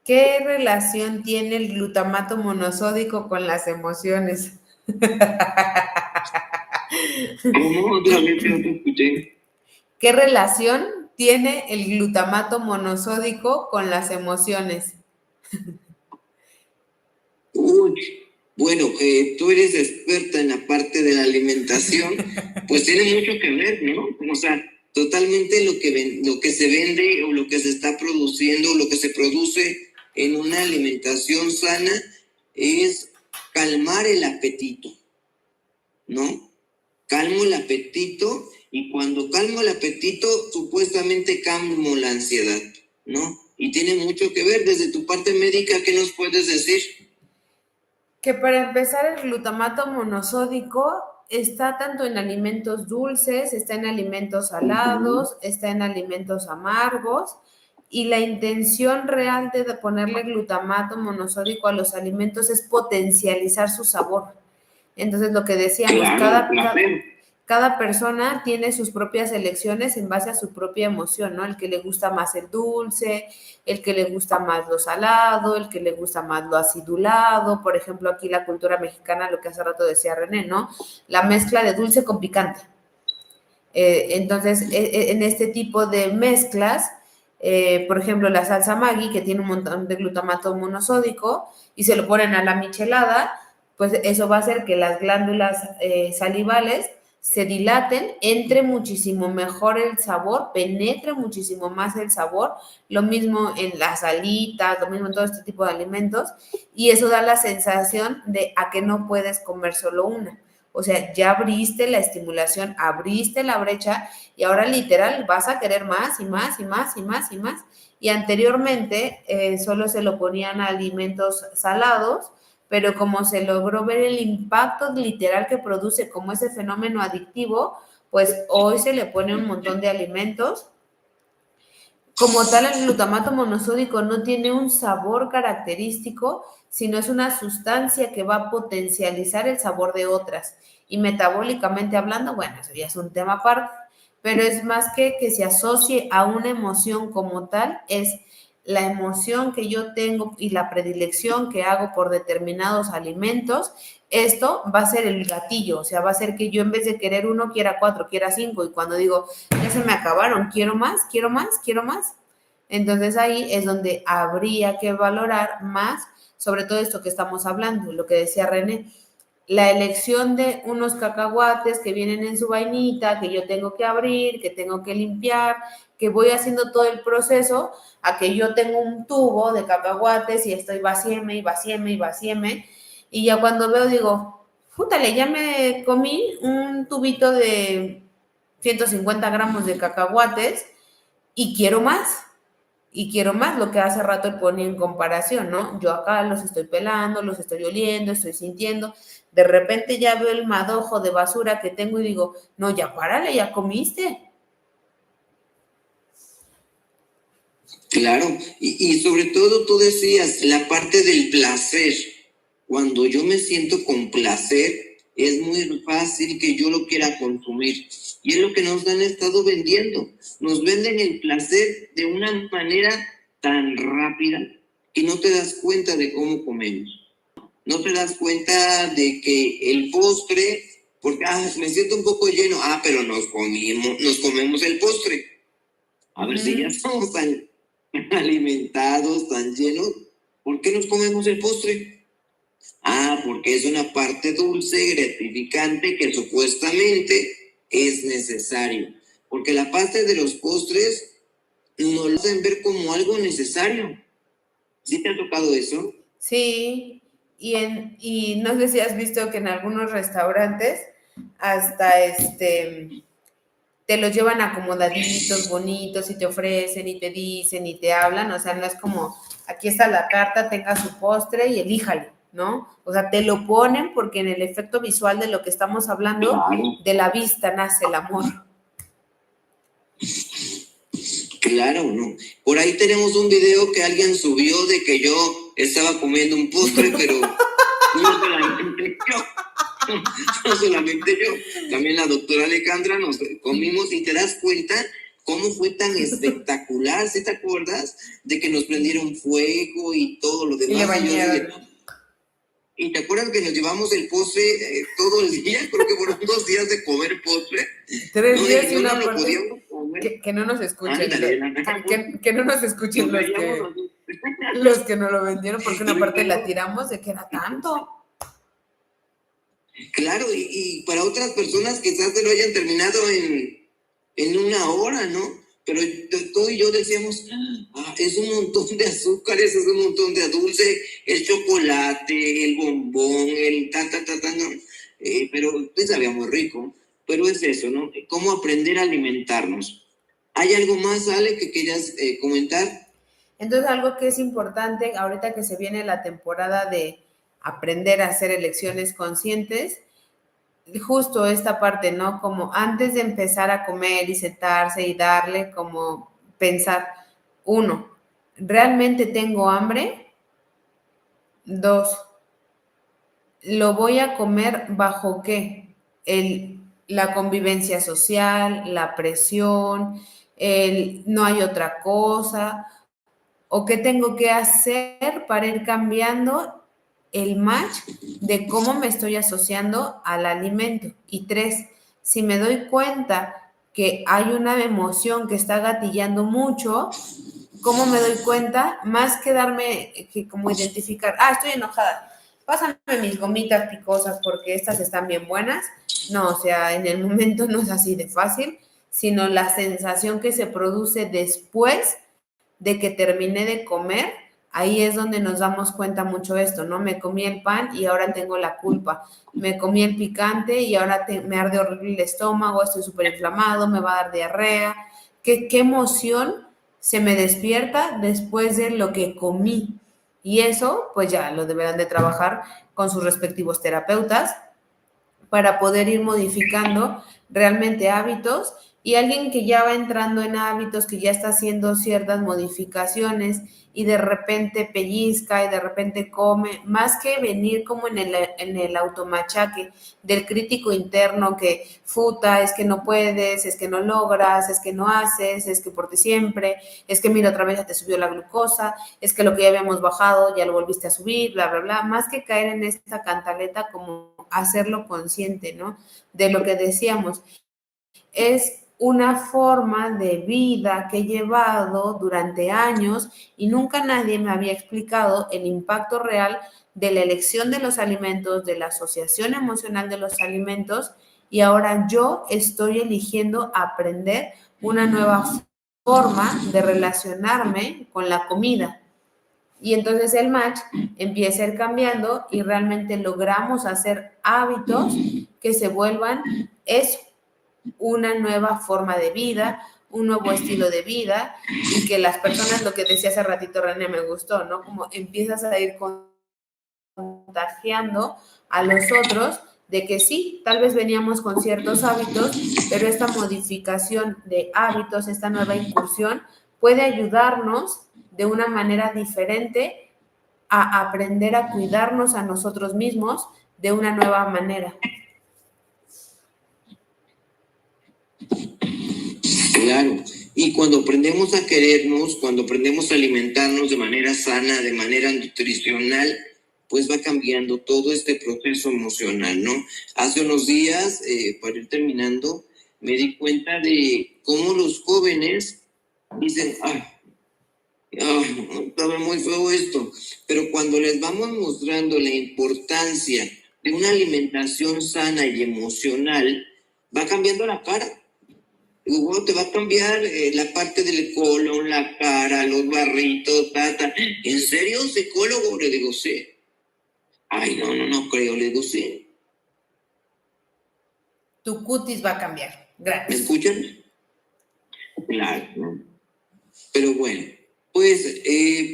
¿qué relación tiene el glutamato monosódico con las emociones? ¿Cómo? Otra vez que no te escuché. ¿Qué relación tiene el glutamato monosódico con las emociones? Uy, bueno, tú eres experta en la parte de la alimentación, pues tiene mucho que ver, ¿no? O sea, totalmente lo que se vende o lo que se está produciendo, lo que se produce en una alimentación sana es calmar el apetito, ¿no? Calmo el apetito y cuando calmo el apetito, supuestamente calmo la ansiedad, ¿no? Y tiene mucho que ver desde tu parte médica, ¿qué nos puedes decir? Que para empezar el glutamato monosódico está tanto en alimentos dulces, está en alimentos salados, está en alimentos amargos y la intención real de ponerle glutamato monosódico a los alimentos es potencializar su sabor. Entonces lo que decíamos, Claro, cada persona tiene sus propias elecciones en base a su propia emoción, ¿no? El que le gusta más el dulce, el que le gusta más lo salado, el que le gusta más lo acidulado. Por ejemplo, aquí la cultura mexicana, lo que hace rato decía René, ¿no? La mezcla de dulce con picante. Entonces, en este tipo de mezclas, por ejemplo, la salsa Maggi, que tiene un montón de glutamato monosódico, y se lo ponen a la michelada, pues eso va a hacer que las glándulas salivales se dilaten, entre muchísimo mejor el sabor, penetre muchísimo más el sabor, lo mismo en las alitas, lo mismo en todo este tipo de alimentos, y eso da la sensación de a que no puedes comer solo una. O sea, ya abriste la estimulación, abriste la brecha y ahora literal vas a querer más y más y más y más y más. Y anteriormente solo se lo ponían a alimentos salados, pero como se logró ver el impacto literal que produce como ese fenómeno adictivo, pues hoy se le pone un montón de alimentos. Como tal, el glutamato monosódico no tiene un sabor característico, sino es una sustancia que va a potencializar el sabor de otras. Y metabólicamente hablando, bueno, eso ya es un tema aparte, pero es más que se asocie a una emoción como tal, es la emoción que yo tengo y la predilección que hago por determinados alimentos. Esto va a ser el gatillo, o sea, va a ser que yo en vez de querer uno, quiera cuatro, quiera cinco, y cuando digo, ya se me acabaron, quiero más, quiero más, quiero más. Entonces ahí es donde habría que valorar más sobre todo esto que estamos hablando, lo que decía René, la elección de unos cacahuates que vienen en su vainita, que yo tengo que abrir, que tengo que limpiar, que voy haciendo todo el proceso a que yo tengo un tubo de cacahuates y estoy vacieme y vacieme y vacieme, y ya cuando veo digo, fútale, ya me comí un tubito de 150 gramos de cacahuates y quiero más. Y quiero más, lo que hace rato ponía en comparación, ¿no? Yo acá los estoy pelando, los estoy oliendo, estoy sintiendo. De repente ya veo el madojo de basura que tengo y digo, no, ya párale, ya comiste. Claro, y sobre todo tú decías, la parte del placer. Cuando yo me siento con placer, es muy fácil que yo lo quiera consumir. Y es lo que nos han estado vendiendo. Nos venden el placer de una manera tan rápida que no te das cuenta de cómo comemos. No te das cuenta de que el postre, porque me siento un poco lleno, pero nos comemos el postre. A ver si ya estamos tan alimentados, tan llenos, ¿por qué nos comemos el postre? Porque es una parte dulce, gratificante, que supuestamente es necesario. Porque la parte de los postres nos lo hacen ver como algo necesario. ¿Sí te ha tocado eso? Sí, y no sé si has visto que en algunos restaurantes hasta te los llevan acomodaditos, bonitos, y te ofrecen y te dicen y te hablan, o sea, no es como, aquí está la carta, tenga su postre y elíjale, ¿no? O sea, te lo ponen porque en el efecto visual de lo que estamos hablando, Claro. de la vista nace el amor. Claro, ¿no? Por ahí tenemos un video que alguien subió de que yo estaba comiendo un postre, pero no solamente yo. No solamente yo, también la doctora Alejandra nos comimos y te das cuenta cómo fue tan espectacular, ¿sí te acuerdas? De que nos prendieron fuego y todo lo demás. Y le bañaron. Y te acuerdas que nos llevamos el postre todo el día, creo que fueron 2 días de comer postre. 3 días y no una lo parte podíamos comer. que no nos escuchen. Ándale, que no nos escuchen los que nos lo vendieron, porque una parte la tiramos de que era tanto. Claro, y para otras personas quizás se lo hayan terminado en 1 hora, ¿no? Pero tú y yo decíamos, es un montón de azúcares, es un montón de dulce, el chocolate, el bombón, el no. Pero pues sabía muy rico. Pero es eso, ¿no? ¿Cómo aprender a alimentarnos? ¿Hay algo más, Ale, que quieras comentar? Entonces, algo que es importante, ahorita que se viene la temporada de aprender a hacer elecciones conscientes, justo esta parte, ¿no? Como antes de empezar a comer y sentarse y darle, como pensar, 1, ¿realmente tengo hambre? 2, ¿lo voy a comer bajo qué? La convivencia social, la presión, no hay otra cosa, o qué tengo que hacer para ir cambiando el match de cómo me estoy asociando al alimento. Y 3, si me doy cuenta que hay una emoción que está gatillando mucho, ¿cómo me doy cuenta? Más que darme, que como identificar, estoy enojada, pásame mis gomitas picosas porque estas están bien buenas. No, o sea, en el momento no es así de fácil, sino la sensación que se produce después de que terminé de comer, ahí es donde nos damos cuenta mucho esto, ¿no? Me comí el pan y ahora tengo la culpa. Me comí el picante y ahora me arde horrible el estómago, estoy súper inflamado, me va a dar diarrea. ¿Qué emoción se me despierta después de lo que comí? Y eso, pues ya lo deberán de trabajar con sus respectivos terapeutas para poder ir modificando realmente hábitos, y alguien que ya va entrando en hábitos, que ya está haciendo ciertas modificaciones y de repente pellizca y de repente come, más que venir como en el automachaque del crítico interno que futa, es que no puedes, es que no logras, es que no haces, es que por ti siempre, es que mira otra vez ya te subió la glucosa, es que lo que ya habíamos bajado ya lo volviste a subir, bla, bla, bla, más que caer en esta cantaleta, como hacerlo consciente, ¿no? De lo que decíamos, es una forma de vida que he llevado durante años y nunca nadie me había explicado el impacto real de la elección de los alimentos, de la asociación emocional de los alimentos, y ahora yo estoy eligiendo aprender una nueva forma de relacionarme con la comida. Y entonces el match empieza a ir cambiando y realmente logramos hacer hábitos que se vuelvan eso, una nueva forma de vida, un nuevo estilo de vida, y que las personas, lo que decía hace ratito René, me gustó, ¿no? Como empiezas a ir contagiando a los otros de que sí, tal vez veníamos con ciertos hábitos, pero esta modificación de hábitos, esta nueva incursión, puede ayudarnos de una manera diferente a aprender a cuidarnos a nosotros mismos de una nueva manera. Claro, y cuando aprendemos a querernos, cuando aprendemos a alimentarnos de manera sana, de manera nutricional, pues va cambiando todo este proceso emocional, ¿no? Hace unos días, para ir terminando, me di cuenta de cómo los jóvenes dicen, estaba muy feo esto, pero cuando les vamos mostrando la importancia de una alimentación sana y emocional, va cambiando la cara. Digo, bueno, te va a cambiar la parte del colon, la cara, los barritos, tata. ¿En serio, psicólogo? Le digo, sí. Ay, no creo, le digo, sí. Tu cutis va a cambiar. Gracias. ¿Me escuchan? Claro, ¿no? Pero bueno, pues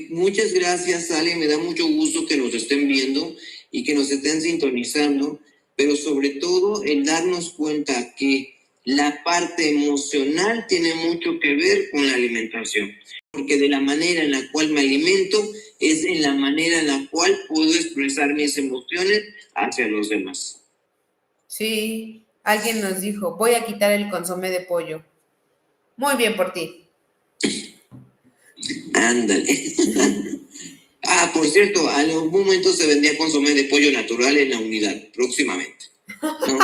muchas gracias, Ale. Me da mucho gusto que nos estén viendo y que nos estén sintonizando, pero sobre todo el darnos cuenta que la parte emocional tiene mucho que ver con la alimentación, porque de la manera en la cual me alimento es en la manera en la cual puedo expresar mis emociones hacia los demás. Sí, alguien nos dijo, voy a quitar el consomé de pollo. Muy bien por ti. Ándale. Por cierto, en algún momento se vendía consomé de pollo natural en la unidad, próximamente, ¿no?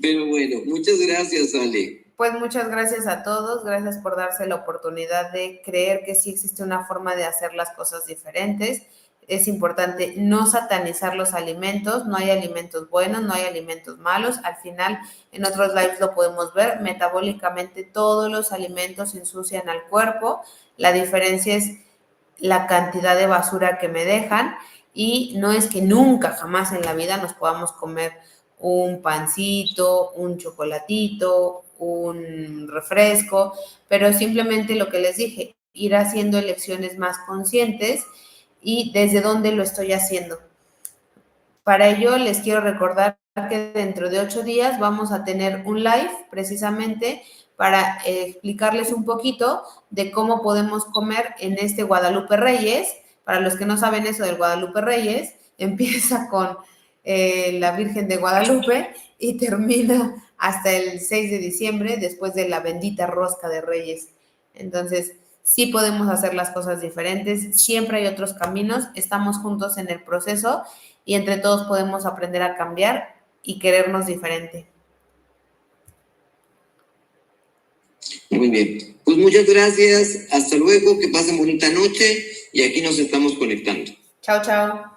Pero bueno, muchas gracias, Ale. Pues muchas gracias a todos, gracias por darse la oportunidad de creer que sí existe una forma de hacer las cosas diferentes. Es importante no satanizar los alimentos, no hay alimentos buenos, no hay alimentos malos. Al final, en otros lives lo podemos ver, metabólicamente todos los alimentos ensucian al cuerpo. La diferencia es la cantidad de basura que me dejan y no es que nunca, jamás en la vida nos podamos comer un pancito, un chocolatito, un refresco, pero simplemente lo que les dije, ir haciendo elecciones más conscientes y desde dónde lo estoy haciendo. Para ello les quiero recordar que dentro de 8 días vamos a tener un live precisamente para explicarles un poquito de cómo podemos comer en este Guadalupe Reyes. Para los que no saben eso del Guadalupe Reyes, empieza con la Virgen de Guadalupe y termina hasta el 6 de diciembre, después de la bendita rosca de Reyes. Entonces, sí podemos hacer las cosas diferentes, siempre hay otros caminos, estamos juntos en el proceso y entre todos podemos aprender a cambiar y querernos diferente. Muy bien, pues muchas gracias, hasta luego, que pasen bonita noche y aquí nos estamos conectando. Chao, chao.